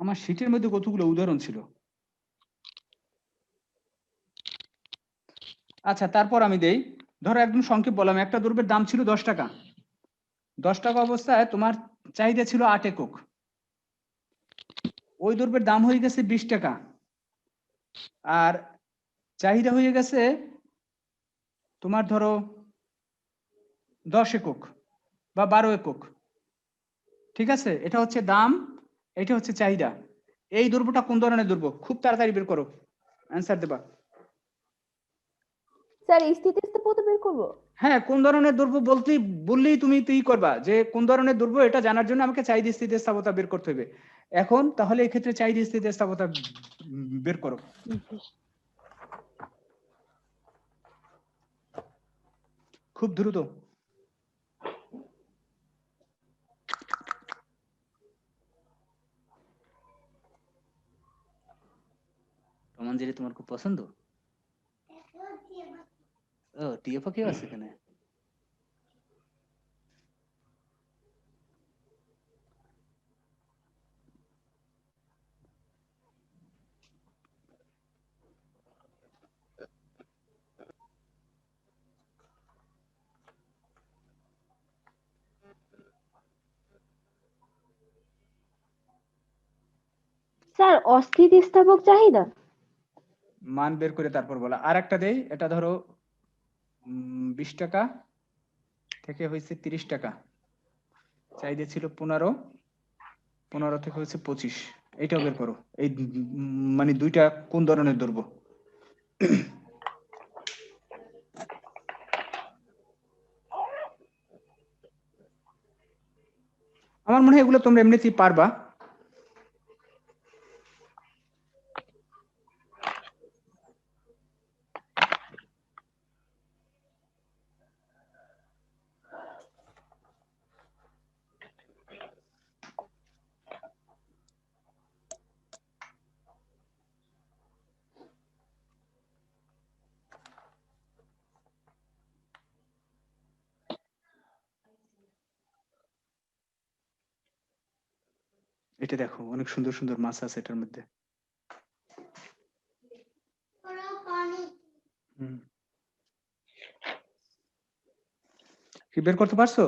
আমার শীটের মধ্যে কতগুলো উদাহরণ ছিল। আচ্ছা তারপর আমি দেই, ধরো একদম সংক্ষেপ বললাম, একটা দ্রব্যের দাম ছিল 10 টাকা। 10 টাকা অবস্থায় তোমার চাহিদা ছিল 8 একক, ওই দ্রব্যের দাম হয়ে গেছে 20 টাকা, আর চাহিদা হয়ে গেছে তোমার ধরো 10 একক বা 12 একক। ঠিক আছে, এটা হচ্ছে দাম, এটা হচ্ছে চাহিদা। এই দ্রব্যটা কোন ধরনের দ্রব্য? খুব তাড়াতাড়ি বের করো, অ্যান্সার দেবা। স্যার স্থিতিস্থাপকতা বের করবো? হ্যাঁ, কোন ধরনের দ্রব্য বললেই তুমি করবা যে কোন ধরনের দ্রব্য, এটা জানার জন্য আমাকে চাহিদা স্থিতিস্থাপকতা বের করতে হবে। এখন তাহলে এই ক্ষেত্রে চাহিদা স্থিতিস্থাপকতা বের করো। খুব দ্রুত। রোমাঞ্জলি তোমার খুব পছন্দ? ও টিএফও কেউ আছে এখানে? স্যার অস্থিতিস্থাপক চাহিদা মান বের করে তারপর বলা। আর একটা দেই, এটা ধরো 20 টাকা থেকে হয়েছে 30 টাকা, চাহিদা ছিল 15, 15 থেকে হয়েছে 25, এইটাও বের করো। এই মানে দুইটা কোন ধরনের দ্রব্য? আমার মনে হয় এগুলো তোমরা এমনিতেই পারবা। এটা দেখো অনেক সুন্দর সুন্দর মাছ আছে এটার মধ্যে। কি বের করতে পারছো?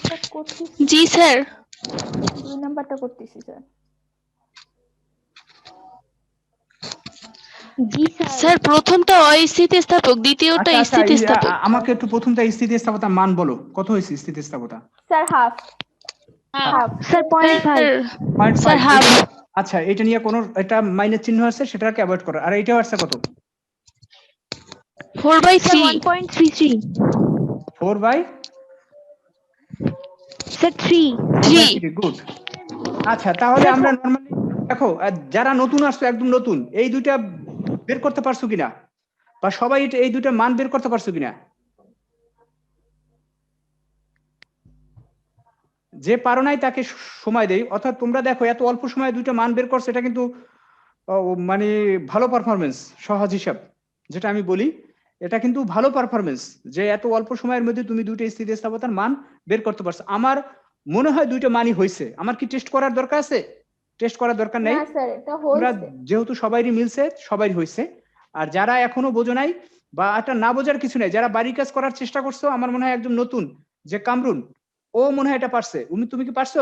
স্যার করতেছি, জি স্যার। 2 নাম্বারটা করতেছি স্যার। জি স্যার স্যার প্রথমটা অস্থিতিস্থাপক, দ্বিতীয়টা আচ্ছা আচ্ছা, স্থিতিস্থাপক। আমাকে একটু প্রথমটা স্থিতিস্থাপকতার মান বলো, কত হয়েছে স্থিতিস্থাপকতা? Sir half. Half. Sir 0.5 0.5। Sir half. আচ্ছা, এটা নিয়ে কোনো এটা মাইনাস চিহ্ন আছে, সেটাকে অ্যাভয়েড করো। আর এটা আসছে কত? 4/3। 1.33 4/3। Sir 3 good. আচ্ছা তাহলে আমরা নরমালি দেখো, যারা নতুন আসছো একদম নতুন, এই দুইটা বের করতে পারছো কিনা, বা সবাই এই দুইটা মান বের করতে পারছো কিনা? যে পারো নাই তাকে সময় দেই। অর্থাৎ তোমরা দেখো এত অল্প সময়ে দুইটা মান বের করছো, এটা কিন্তু মানে ভালো পারফরমেন্স, সহজ হিসাব যেটা আমি বলি, এটা কিন্তু ভালো পারফরমেন্স যে এত অল্প সময়ের মধ্যে তুমি দুইটা স্থিতিস্থাপকতার মান বের করতে পারছো। আমার মনে হয় দুইটা মানই হয়েছে। আমার কি টেস্ট করার দরকার আছে? টেস্ট করার দরকার নেই, না স্যার এটা তোমরা হয়েছে। যেহেতু সবারই মিলছে, সবারই হয়েছে। আর যারা এখনো বোঝো নাই বা এটা না বোঝার কিছু নেই, যারা বাড়ি কাজ করার চেষ্টা করছো, আমার মনে হয় একদম নতুন যে কামরুন, ও মনে হয় এটা পারছে। তুমি কি পারছো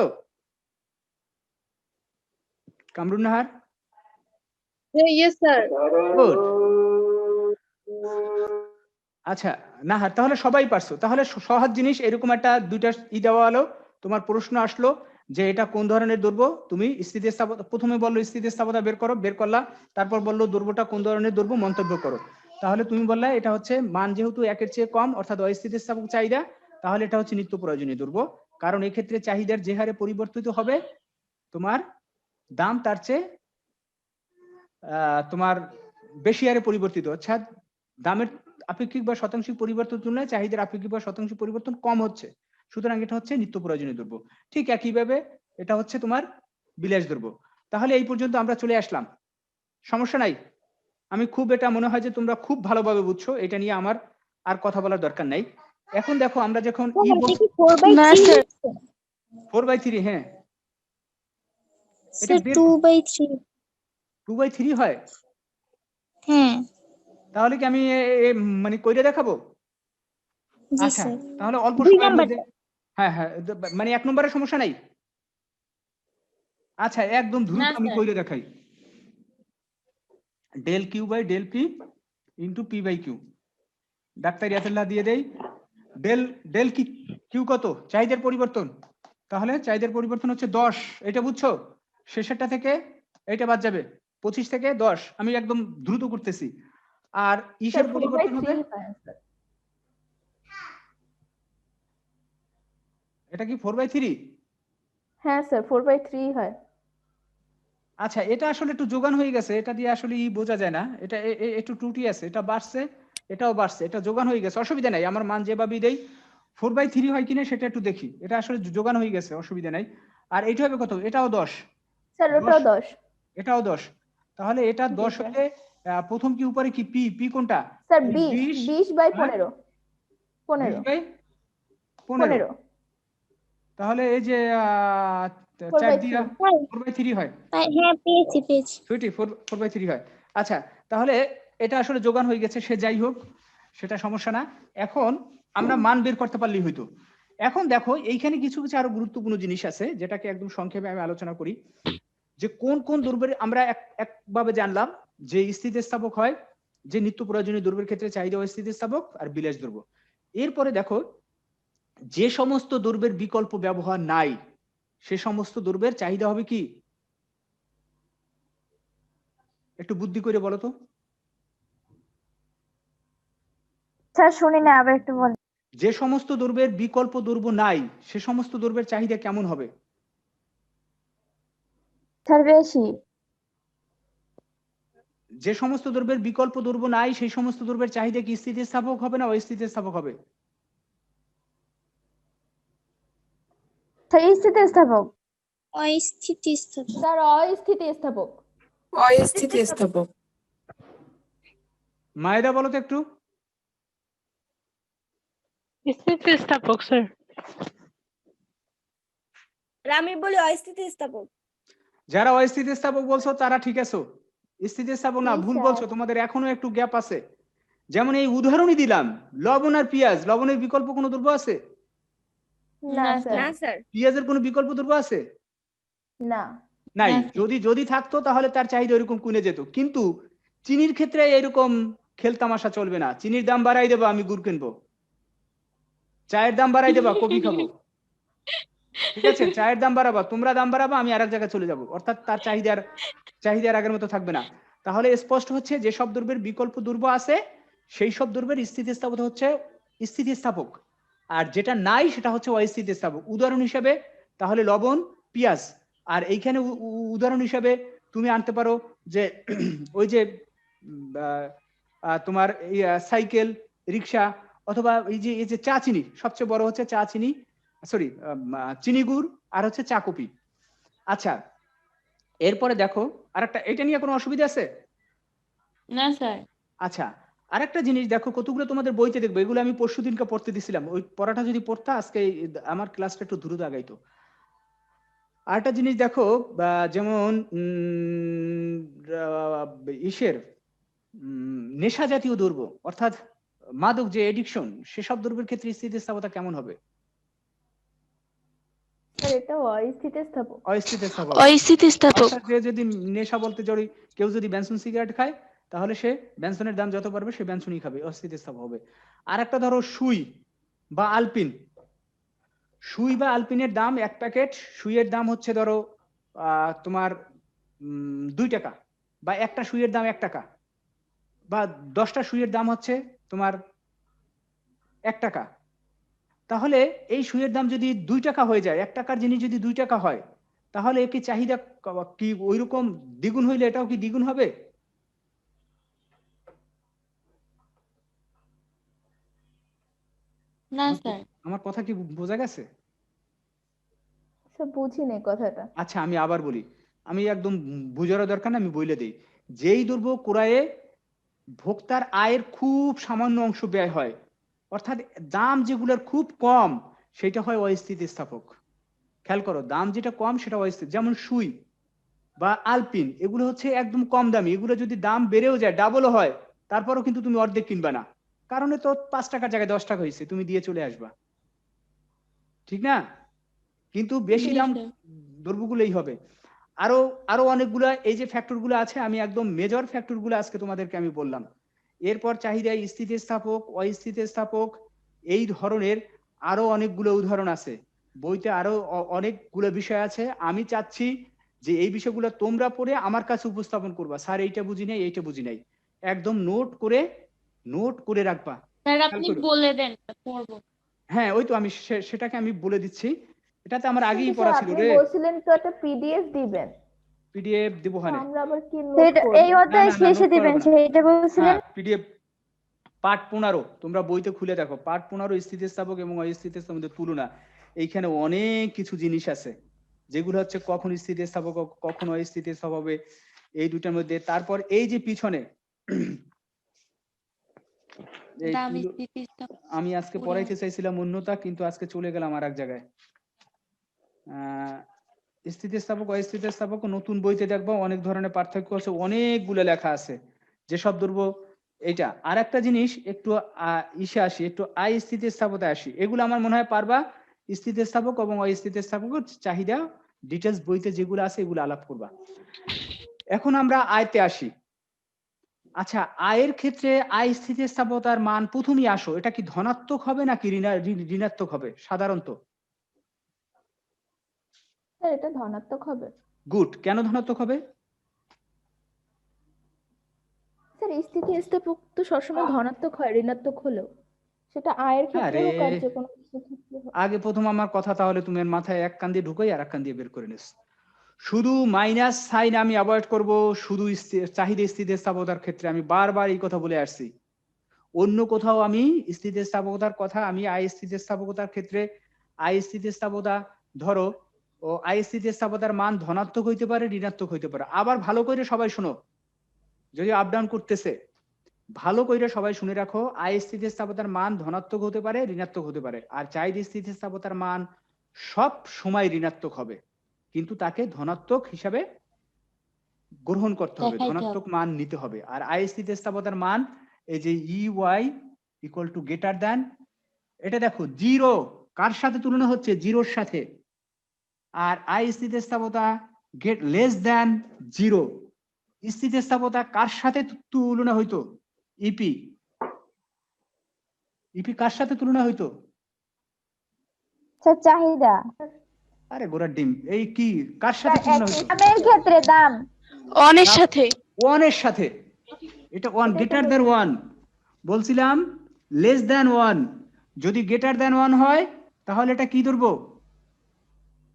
Kamrun Nahar? Yes sir. Good. আচ্ছা নাহার, তাহলে সবাই পারছো। তাহলে সহজ জিনিস, এরকম একটা দুইটা দেওয়া হলো, তোমার প্রশ্ন আসলো যে এটা কোন ধরনের দ্রব্য, তুমি স্থিতিস্থাপকতা প্রথমে বললো স্থিতিস্থাপকতা বের করো, বের করলা। তারপর বললো দ্রব্যটা কোন ধরনের দ্রব্য, মন্তব্য করো। তাহলে তুমি বললে এটা হচ্ছে মান যেহেতু 1-এর চেয়ে কম, অর্থাৎ অস্থিতিস্থাপক চাহিদা, তাহলে এটা হচ্ছে নিত্য প্রয়োজনীয় দ্রব্য। কারণ এই ক্ষেত্রে চাহিদার যে হারে পরিবর্তিত হবে, তোমার দাম তার চেয়ে তোমার বেশি হারে পরিবর্তিত, অর্থাৎ দামের আপেক্ষিক বা শতাংশিক পরিবর্তন তুলনায় চাহিদার আপেক্ষিক বা শতাংশিক পরিবর্তন কম হচ্ছে, সুতরাং এটা হচ্ছে নিত্য প্রয়োজনীয় দ্রব্য। ঠিক একইভাবে এটা হচ্ছে তোমার বিলাস দ্রব্য। তাহলে এই পর্যন্ত আমরা চলে আসলাম, সমস্যা নাই। আমি খুব এটা মনে হয় যে তোমরা খুব ভালোভাবে বুঝছো, এটা নিয়ে আমার আর কথা বলার দরকার নাই। এখন দেখো আমরা যখন না স্যার, 4/3, হ্যাঁ এটা স্যার 2/3। 2/3 হয়, হ্যাঁ তাহলে কি আমি মানে কইরে দেখাবো? জি আচ্ছা, স্যার। তাহলে অল্প 2 সময়ের মধ্যে, নাম্বারটা। হ্যাঁ হ্যাঁ, মানে 1 নম্বরের সমস্যা নাই। আচ্ছা, একদম দ্রুত আমি কইরে দেখাই। Del Q by del P into P by Q, ডাক্তার ইয়াতুল্লাহ দিয়ে দেই। ডেল ডেল কি কিউ কত? চাহিদার পরিবর্তন। তাহলে চাহিদার পরিবর্তন হচ্ছে 10, এটা বুঝছো? শেষেরটা থেকে এটা বাদ যাবে, 25 থেকে 10, আমি একদম দ্রুত করতেছি। আর ইসের পরিবর্তন হবে, এটা কি 4/3? হ্যাঁ স্যার 4/3 হয়। আচ্ছা, এটা আসলে একটু যোগান হয়ে গেছে, এটা দিয়ে আসলে বোঝা যায় না, এটা একটু ত্রুটি আছে, এটা বাড়ছে এটাও বাড়ছে, এটা যোগান হয়ে গেছে, অসুবিধা নাই। আমার মান যেভাবেই দেই 4/3 হয় কিনা সেটা একটু দেখি, এটা আসলে যোগান হয়ে গেছে, অসুবিধা নাই। আর এটা হবে কত? এটাও 10, স্যার ওটাও 10। এটাও 10। তাহলে এটা 10 স্যার। হলে প্রথম কি উপরে কি পি? পি কোনটা? স্যার এই 20 20, 20/15 15 20/15। তাহলে এই যে 4 দিয়া 4/3 হয়, হ্যাঁ পেয়েছি। সুইটি 4/3 হয়। আচ্ছা, তাহলে এটা আসলে যোগান হয়ে গেছে, সে যাই হোক, সেটা সমস্যা না। এখন আমরা মান বের করতে পারলেই হইতো। এখন দেখো এইখানে কিছু কিছু আরো গুরুত্বপূর্ণ জিনিস আছে, যেটাকে একদম সংক্ষেপে আমি আলোচনা করি। যে কোন কোন দ্রব্যের আমরা একভাবে জানলাম যে স্থিতিস্থাপক হয়, যে নিত্য প্রয়োজনীয় দ্রব্যের ক্ষেত্রে চাহিদা স্থিতিস্থাপক আর বিলাস দ্রব্য। এরপরে দেখো যে সমস্ত দ্রব্যের বিকল্প ব্যবহার নাই, সে সমস্ত দ্রব্যের চাহিদা হবে কি? একটু বুদ্ধি করে বলো তো। স্যার শুনি না, আবার একটু বলেন। যে সমস্ত দ্রব্যের বিকল্প দ্রব্য নাই, সে সমস্ত দ্রব্যের চাহিদা কেমন হবে? স্যার বেশি। যে সমস্ত দ্রব্যের বিকল্প দ্রব্য নাই, সেই সমস্ত দ্রব্যের চাহিদা কি স্থিতিস্থাপক হবে না অস্থিতিস্থাপক হবে? স্যার স্থিতিস্থাপক। অস্থিতিস্থাপক। স্যার অস্থিতিস্থাপক। অস্থিতিস্থাপক। মায়েরা বলো তো একটু। স্থিতিস্থাপক স্যার। আমি বলি অস্থিতিস্থাপক। যারা অস্থিতিস্থাপক বলছো তারা ঠিক আছো, স্থিতিস্থাপক না, জি, ভুল স্যার। বলছো, তোমাদের এখনো একটু গ্যাপ আছে। যেমন এই উদাহরণই দিলাম, লবণ আর পেঁয়াজ, লবণের বিকল্প কোনো দ্রব্য আছে? না স্যার। না স্যার। পেঁয়াজের কোনো বিকল্প দ্রব্য আছে? না। নাই। যদি থাকতো তাহলে তার চাহিদা এরকম কমে যেত। কিন্তু চিনির ক্ষেত্রে এরকম খেলতামাশা চলবে না, চিনির দাম বাড়াই দেবো, আমি গুড় কিনবো। চায়ের দাম বাড়াই দেবা, কফি খাবো। ঠিক আছে, চায়ের দাম বাড়াবা, তোমরা দাম বাড়াবা, আমি আরেক জায়গায় চলে যাবো, অর্থাৎ তার চাহিদার আগের মতো থাকবে না। তাহলে স্পষ্ট হচ্ছে যে সব দ্রব্যের বিকল্প দ্রব্য আছে, সেই সব দ্রব্যের স্থিতিস্থাপক হচ্ছে স্থিতিস্থাপক, আর যেটা নাই সেটা হচ্ছে অস্থিতিস্থাপক। উদাহরণ হিসেবে তাহলে লবণ, পেঁয়াজ। আর এইখানে উদাহরণ হিসেবে তুমি আনতে পারো যে ওই যে তোমার সাইকেল, রিক্সা, অথবা এই যে চা চিনি, সবচেয়ে বড় হচ্ছে চা চিনি, সরি চিনি গুড়, আর হচ্ছে চা কফি। আচ্ছা, এরপরে দেখো আরেকটা, এটা নিয়ে কোনো অসুবিধা আছে? না স্যার। আচ্ছা, আরেকটা জিনিস দেখো, কতগুলো তোমাদের বইতে দেখবে, এগুলো আমি পরশুদিনকে পড়তে দিছিলাম, ওই পড়াটা যদি পড়তা আজকে আমার ক্লাসটা একটু দ্রুত আগাইতো। আরেকটা জিনিস দেখো, যেমন ইসের নেশা জাতীয় দ্রব্য, অর্থাৎ মাদক যে এডিকশন, সেসব দ্রব্যের ক্ষেত্রে স্থিতিস্থাপকতা কেমন হবে? স্যার এটা অস্থিতিস্থাপক। অস্থিতিস্থাপক। অর্থাৎ যে যদি নেশা বলতে জড়ি, কেউ যদি বেনসন সিগারেট খায়, তাহলে সে বেনসনের দাম যত পারবে সে বেনসনই খাবে, অস্থিতিস্থাপক হবে। আর একটা ধরো সুই বা আলপিন, সুই বা আলপিনের দাম, এক প্যাকেট সুইয়ের দাম হচ্ছে ধরো তোমার 2 টাকা, বা একটা সুইয়ের দাম 1 টাকা, বা 10টা সুইয়ের দাম হচ্ছে তোমার 1 টাকা। তাহলে এই সুইয়ের দাম যদি 2 টাকা হয়ে যায়, 1 টাকার জিনিস যদি 2 টাকা হয়, তাহলে কি চাহিদা কি ওইরকম দ্বিগুণ হইলে এটাও কি দ্বিগুণ হবে? না আমার স্যার। আমার কথা কি বোঝা গেছে? স্যার বুঝি নাই কথাটা। আচ্ছা আমি আবার বলি, আমি একদম বুঝারও দরকার না, আমি বলে দিই। যেই দ্রব্য ক্রয়ে ভোক্তার আয়ের খুব সামান্য অংশ ব্যয় হয়, অর্থাৎ দাম যেগুলোর খুব কম, সেটা হয় অস্থিতিস্থাপক। খেয়াল করো, দাম যেটা কম সেটা অস্থির। যেমন সুই বা আলপিন, এগুলো হচ্ছে একদম কম দামি, এগুলো যদি দাম বেড়েও যায়, ডাবলও হয়, তারপরও কিন্তু তুমি অর্ধেক কিনবা না, কারণ তো 5 টাকার জায়গায় 10 টাকা হয়েছে, তুমি দিয়ে চলে আসবা, ঠিক না? কিন্তু বেশি জি দাম স্যার। দ্রব্যগুলোই হবে। আরো আরো অনেকগুলা এই যে ফ্যাক্টর গুলো আছে, আমি একদম মেজর ফ্যাক্টর গুলো আজকে তোমাদেরকে আমি বললাম। এরপর চাহিদায় স্থিতিস্থাপক, অস্থিতিস্থাপক, এই ধরনের আরো অনেকগুলো উদাহরণ আছে বইতে, আরো অনেকগুলো বিষয় আছে। আমি চাচ্ছি যে এই বিষয়গুলো তোমরা পড়ে আমার কাছে উপস্থাপন করবা, স্যার এইটা বুঝি নাই, এইটা বুঝি নাই, একদম নোট করে রাখবা। স্যার খেয়াল আপনি করো। বলে দেন, পড়বো। হ্যাঁ, ওই তো আমি সেটাকে আমি বলে দিচ্ছি। এটাতে আমার আগেই কিন্তু পড়া স্যার ছিল আপনি রে। বলছিলেন তো একটা পিডিএফ দিবেন, পিডিএফ দিব, তো হ্যাঁ। আমরা আবার কি নোট করব? এই না অধ্যায় না না, শেষে নোট করা দিবেন হবে না। সেইটা বলছিলেন। হ্যাঁ, পিডিএফ পার্ট 15, তোমরা বইতে খুলে দেখো, পার্ট 15 স্থিতিস্থাপক এবং অস্থিতিস্থাপকের তুলনা। এইখানে অনেক কিছু জিনিস আছে যেগুলো হচ্ছে কখন স্থিতিস্থাপক কখন অস্থিতিস্থাপক হবে, এই দুটার মধ্যে। তারপর এই যে পিছনে এই দাম স্থিতিস্থাপক আমি আজকে পড়াইতে চাইছিলাম অন্যতা, কিন্তু আজকে চলে গেলাম আর এক জায়গায়। স্থিতিস্থাপক অস্থিতিস্থাপক নতুন বইতে দেখবো অনেক ধরনের পার্থক্য আছে, অনেকগুলো লেখা আছে যেসব দ্রব্য। এটা আর একটা জিনিস, একটু ইসে আসি, একটু স্থিতিস্থাপকতায় আসি। এগুলো আমার মনে হয় পারবা। স্থিতিস্থাপক এবং অস্থিতিস্থাপকের চাহিদা ডিটেলস বইতে যেগুলো আছে এগুলো আলাপ করবা। এখন আমরা আয়তে আসি। আচ্ছা, আয়ের ক্ষেত্রে আয় স্থিতিস্থাপকতার মান প্রথমেই আসো, এটা কি ধনাত্মক হবে নাকি ঋণাত্মক হবে সাধারণত? স্যার এটা ধনাত্মক হবে। গুড। কেন ধনাত্মক হবে? স্যার স্থিতিস্থাপক তো সবসময় ধনাত্মক হয় ঋণাত্মক হলেও, সেটা আয়ের ক্ষেত্রে আরে, হোক আর যে কোনো কিছুর ক্ষেত্রে হোক। আগে প্রথম আমার কথা তাহলে তুমি এর মাথায় এক কান দিয়ে ঢুকাই আর এক কান দিয়ে বের করে নিস। শুধু মাইনাস সাইন আমি অ্যাভয়েড করব, শুধু চাহিদা স্থিতিস্থাপকতার ক্ষেত্রে আমি বারবার এই কথা বলে আসছি। অন্য কোথাও আমি স্থিতিস্থাপকতার কথা, আমি আয় স্থিতিস্থাপকতার ক্ষেত্রে আয় স্থিতিস্থাপকতা ধরো, ও আয় স্থিতিস্থাপকতার মান ধনাত্মক হইতে পারে, ঋণাত্মক হইতে পারে। আবার ভালো করে সবাই শোনো, যদি আপ ডাউন করতেছে, ভালো করে সবাই শুনে রাখো, আয় স্থিতিস্থাপকতার মান ধনাত্মক হতে পারে, ঋণাত্মক হতে পারে। আর চাহিদা স্থিতিস্থাপকতার মান সব সময় ঋণাত্মক হবে, কিন্তু তাকে ধনাত্মক হিসাবে গ্রহণ করতে হবে, দেখাইতে ধনাত্মক হবে। মান নিতে হবে। আর আয় স্থিতিস্থাপকতার মান এই যে EY equal to greater than, এটা দেখো জিরো কার সাথে তুলনা হচ্ছে, জিরোর সাথে। আর আয় স্থিতিস্থাপকতা গেট লেস দ্যান জিরো, স্থিতিস্থাপকতা কার সাথে তুলনা হইতো? ইপি কার সাথে তুলনা হইতো? স্যার চাহিদা। আরে গোড়ার ডিম, এই কি কার সাথে তুলনা হইতো? দামের ক্ষেত্রে দাম। অনের সাথে। ওয়ানের সাথে। এটা ওয়ান গ্রেটার দ্যান ওয়ান, বলছিলাম লেস দ্যান ওয়ান। যদি গ্রেটার দ্যান ওয়ান হয় তাহলে এটা কি ধরবো?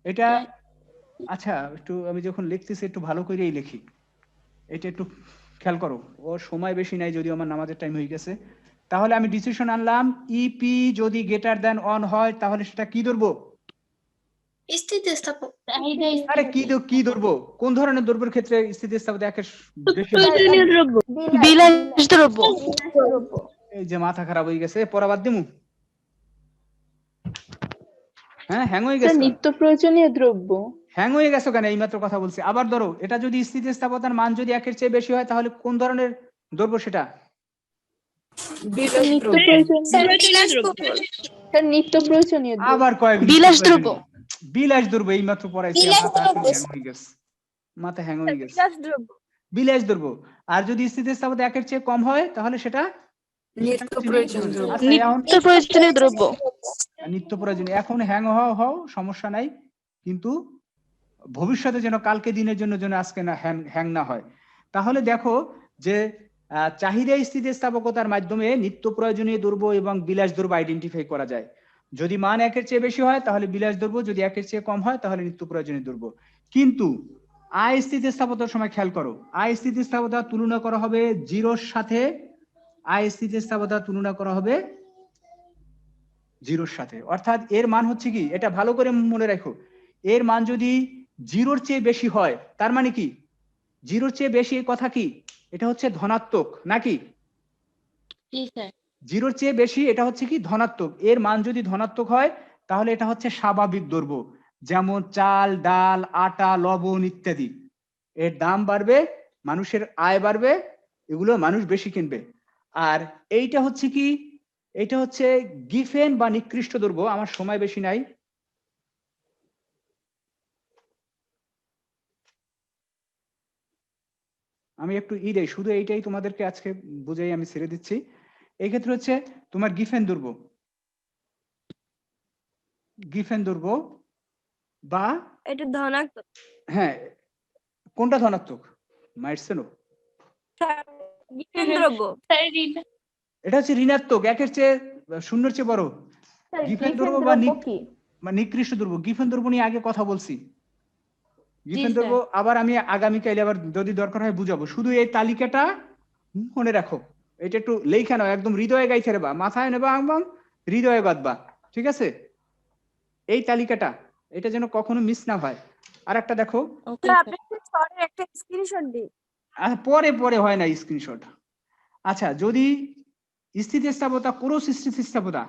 এটা আচ্ছা, একটু আমি যখন লিখতেছি একটু ভালো করেই লিখি, এটা একটু খেয়াল করো। ও সময় বেশি নাই, যদিও আমার নামাজের টাইম হয়ে গেছে। তাহলে আমি ডিসিশন আনলাম, ইপি যদি গ্রেটার দ্যান ওয়ান হয় তাহলে সেটা কি ধরবো? স্থিতিস্থাপক। আরে কি ধরবো? কোন ধরনের দ্রব্যের ক্ষেত্রে স্থিতিস্থাপকতা একের বেশি হয়? প্রয়োজনীয় দ্রব্য, বিলাস বিলাস দ্রব্য। দ্রব্য। এই যে মাথা খারাপ হয়ে গেছে, পড়া বাদ দিমু? হ্যাঁ, হ্যাং হয়ে গেছে। নিত্য প্রয়োজনীয় দ্রব্য। হ্যাং হয়ে গেছো কেন? এইমাত্র কথা বলছি। আবার ধরো, এটা যদি স্থিতিস্থাপকতার মান যদি একের চেয়ে বেশি হয় তাহলে কোন ধরনের দ্রব্য সেটা? নিত্য প্রয়োজনীয় দ্রব্য। স্যার নিত্য প্রয়োজনীয় দ্রব্য। আবার কয়েক বিলাস দ্রব্য। বিলাস দ্রব্য, এইমাত্র পড়াইছি, বিলাস মাথা দ্রব্য। হ্যাং হয়ে গেছে, মাথা হ্যাং হয়ে গেছে। বিলাস দ্রব্য। বিলাস দ্রব্য। আর যদি স্থিতিস্থাপকতা একের চেয়ে কম হয় তাহলে সেটা নিত্য প্রয়োজনীয় দ্রব্য। আচ্ছা, এখন নিত্য প্রয়োজনীয় দ্রব্য। নিত্য প্রয়োজনীয়। এখন হ্যাং হও সমস্যা নাই, কিন্তু ভবিষ্যতে যেন কালকে দিনের জন্য যেন আজকে না হ্যাং না হয়। তাহলে দেখো যে চাহিদা স্থিতিস্থাপকতার মাধ্যমে নিত্য প্রয়োজনীয় দ্রব্য এবং বিলাস দ্রব্য আইডেন্টিফাই করা যায়। যদি মান একের চেয়ে বেশি হয় তাহলে বিলাস দ্রব্য, যদি একের চেয়ে কম হয় তাহলে নিত্য প্রয়োজনীয় দ্রব্য। কিন্তু আয় স্থিতিস্থাপকতার সময় খেয়াল করো, আয় স্থিতিস্থাপকতা তুলনা করা হবে জিরোর সাথে, আয় স্থিতিস্থাপকতা তুলনা করা হবে জিরোর সাথে, অর্থাৎ এর মান হচ্ছে কি, এটা ভালো করে মনে রাখো, এর মান যদি জিরোর চেয়ে বেশি হয় তার মানে কি, জিরোর চেয়ে বেশি এর কথা কি, এটা হচ্ছে ধনাত্মক নাকি, জি স্যার। জিরোর চেয়ে বেশি এটা হচ্ছে কি ধনাত্মক। এর মান যদি ধনাত্মক হয় তাহলে এটা হচ্ছে স্বাভাবিক দ্রব্য, যেমন চাল, ডাল, আটা, লবণ ইত্যাদি। এর দাম বাড়বে, মানুষের আয় বাড়বে, এগুলো মানুষ বেশি কিনবে। আর এইটা হচ্ছে কি, এটা হচ্ছে গিফেন বা নিকৃষ্ট দ্রব্য। আমার সময় বেশি নাই, আমি একটু দেই, শুধু এইটাই তোমাদেরকে আজকে বুঝাই, আমি ছেড়ে দিচ্ছি। এই ক্ষেত্রে হচ্ছে তোমার গিফেন দ্রব্য, গিফেন দ্রব্য বা এটা ধনাত্মক। হ্যাঁ, কোনটা ধনাত্মক মাইটসেনো, স্যার গিফেন দ্রব্য। স্যার এটা হচ্ছে ঋণাত্মক, একের চেয়ে শূন্যের চেয়ে বড়। স্যার গিফেন গিফেন দ্রব্য বা দ্রব্য কি? নিকৃষ্ট দ্রব্য, গিফেন দ্রব্য নিয়ে আগে কথা বলছি। গিফেন জি, দ্রব্য স্যার। আবার আমি আগামীকাল আবার যদি দরকার হয় বুঝাবো, শুধু এই তালিকাটা মনে রাখো। এটা একটু লেখা নাও, একদম হৃদয়ে গাইছে রেবা, মাথায় নেবা একদম হৃদয়ে বাঁধবা, ঠিক আছে? এই তালিকাটা, এটা যেন কখনো মিস না হয়। আর একটা দেখো, ওকে স্যার স্যার। আপনি স্যারের একটা স্ক্রিনশট দিন। পরে পরে হয় না স্ক্রিনশট। আচ্ছা, যদি স্থিতিস্থাপকতা, ক্রস স্থিতিস্থাপকতা,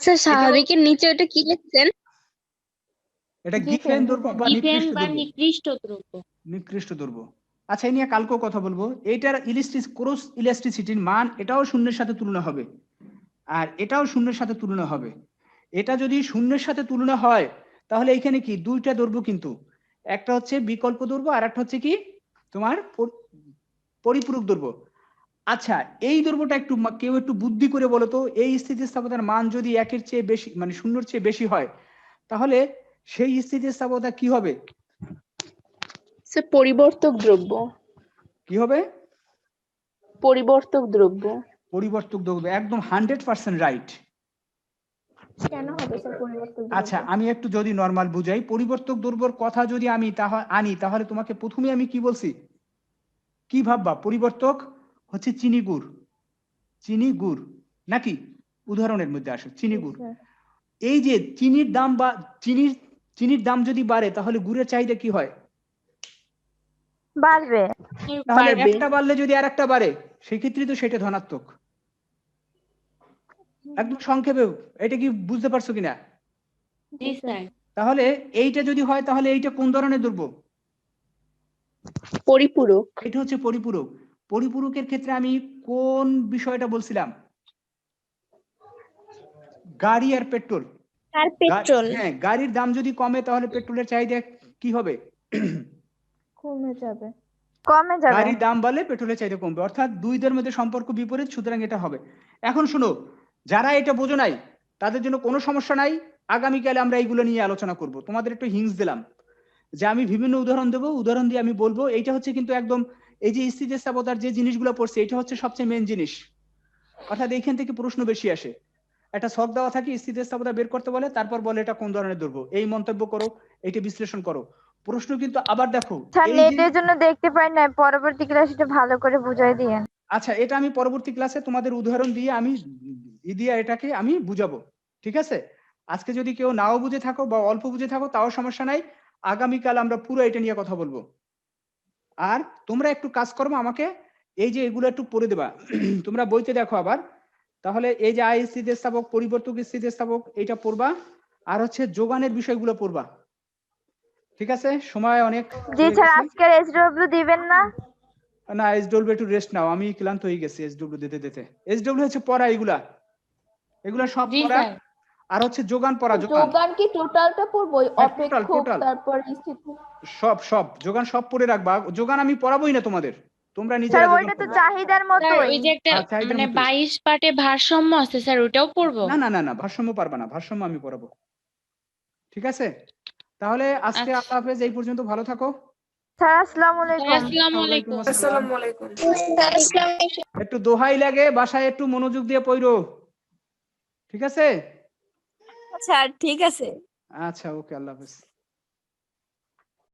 স্যার স্বাভাবিকের নিচে ওটা কি লিখছেন? এটা গিফেন, গিফেন দ্রব্য গিফেন। বা গিফেন নিকৃষ্ট বা দ্রব্য, নিকৃষ্ট দ্রব্য। নিকৃষ্ট দ্রব্য। আচ্ছা, এই নিয়ে কালকেও কথা বলবো। এইটার ক্রস ইলাস্টিসিটির মান এটাও শূন্যের সাথে তুলনা হবে, আর এটাও শূন্যের সাথে তুলনা হবে। এটা যদি শূন্যের সাথে তুলনা হয় তাহলে এখানে কি দুইটা দ্রব্য, কিন্তু একটা হচ্ছে বিকল্প দ্রব্য আর একটা হচ্ছে কি তোমার পরিপূরক দ্রব্য। আচ্ছা, এই দ্রব্যটা একটু কেউ একটু বুদ্ধি করে বলো তো, এই স্থিতিস্থাপকতার মান যদি একের চেয়ে বেশি, মানে শূন্যের চেয়ে বেশি হয় তাহলে সেই স্থিতিস্থাপকতা কি হবে? স্যার পরিবর্তক দ্রব্য। কি হবে? পরিবর্তক দ্রব্য। পরিবর্তক দ্রব্য, একদম 100% রাইট। কেন হবে স্যার পরিবর্তন আচ্ছা, দ্রব্য? আমি একটু যদি নরমাল বুঝাই, পরিবর্তক দ্রব্যর কথা যদি আমি আনি তাহলে তোমাকে প্রথমে আমি কি বলছি, কি ভাববা? পরিবর্তক হচ্ছে চিনি গুড়, চিনি গুড় নাকি, উদাহরণের মধ্যে আসে চিনি গুড়। স্যার এই যে চিনির দাম বা চিনির দাম যদি বাড়ে তাহলে গুড়ের চাহিদা কি হয়? বাড়বে। তাহলে পারবে। একটা বাড়লে যদি আর একটা বাড়ে সেই ক্ষেত্রে তো সেটা ধনাত্মক। একদম সংক্ষেপে, এটা কি বুঝতে পারছো কিনা? জি স্যার। তাহলে এইটা যদি হয় তাহলে এইটা কোন ধরনের দ্রব্য? পরিপূরক। এটা হচ্ছে পরিপূরক। পরিপূরকের ক্ষেত্রে আমি কোন বিষয়টা বলছিলাম? গাড়ি আর পেট্রোল। আর পেট্রোল হ্যাঁ, গাড়ির দাম যদি কমে তাহলে পেট্রোলের চাহিদা কি হবে? কমে যাবে। কমে যাবে। গাড়ির দাম বাড়লে পেট্রোলের চাহিদা কমবে, অর্থাৎ দুইদের মধ্যে সম্পর্ক বিপরীত, সুতরাং এটা হবে। এখন শোনো, যারা এটা বোঝো নাই তাদের জন্য কোনো সমস্যা নাই, আগামীকালে আমরা এইগুলো নিয়ে আলোচনা করব। তোমাদের একটু হিংস দিলাম যে আমি বিভিন্ন উদাহরণ দেবো, উদাহরণ দিয়ে আমি বলবো। এইটা হচ্ছে কিন্তু একদম, এই যে স্থিতিস্থাপকতার যে জিনিসগুলো পড়ছে এটা হচ্ছে সবচেয়ে মেন জিনিস, অর্থাৎ এইখান থেকে প্রশ্ন বেশি আসে। একটা ছক দেওয়া থাকে, স্থিতিস্থাপকতা বের করতে বলে, তারপর বলে এটা কোন ধরনের দ্রব্য, এই মন্তব্য করো, এইটা বিশ্লেষণ করো। প্রশ্ন কিন্তু আবার দেখো, স্যার এই যে নেটের জন্য দেখতে পাই না, পরবর্তী ক্লাসে একটু ভালো করে বুঝাই দিয়েন। আচ্ছা, এটা আমি পরবর্তী ক্লাসে তোমাদের উদাহরণ দিয়ে আমি এটাকে আমি বুঝাবো, ঠিক আছে? আজকে যদি কেউ নাও বুঝে থাকো বা অল্প বুঝে থাকো তাও সমস্যা নাই, আগামীকাল আমরা পুরো এটা নিয়ে কথা বলবো। আর তোমরা একটু কাজ করবো, আমাকে এই যে এগুলো একটু পড়ে দেবা তোমরা বইতে দেখো আবার। তাহলে এই যে আয় স্থিতিস্থাপক, পরিবর্তক স্থিতিস্থাপক, এটা পড়বা। আর হচ্ছে যোগানের বিষয়গুলো পড়বা, ঠিক আছে? সময় অনেক জি হয়ে স্যার, গেছে। আজকের এসডব্লিউ দিবেন না? না, এসডব্লিউ একটু রেস্ট নাও, আমি ক্লান্ত হয়ে গেছি এসডব্লিউ দিতে দিতে। এসডব্লিউ হচ্ছে পড়া, এগুলা সব জি পড়া। স্যার। আর হচ্ছে যোগান পড়া, যোগান যোগান কি টোটালটা পড়বো? হ্যাঁ, অপেক্ষক, টোটাল তারপর স্থিতি। সব যোগান সব পড়ে রাখবা। যোগান আমি পড়াবোই না তোমাদের, তোমরা স্যার নিজেরা যোগান ওইটা তো পড়বা। চাহিদার স্যার মতোই। ওই যে একটা আচ্ছা, এটার মানে মতোই। 22 পার্টে ভারসাম্য আছে স্যার, ওটাও পড়বো? না না না না, ভারসাম্য পারবা না, ভারসাম্য আমি পড়াবো, ঠিক আছে? তাহলে আজকে আচ্ছা। আল্লাহ হাফেজ, এই পর্যন্ত ভালো থাকো। স্যার আসসালামু স্যার আলাইকুম। আসসালামু ওয়ালাইকুম আলাইকুম। আসসালাম। আসসালামু আলাইকুম। একটু দোহাই লাগে, বাসায় একটু মনোযোগ দিয়ে পড়ো, ঠিক আছে? স্যার ঠিক আছে। আচ্ছা, ওকে, আল্লাহ হাফেজ।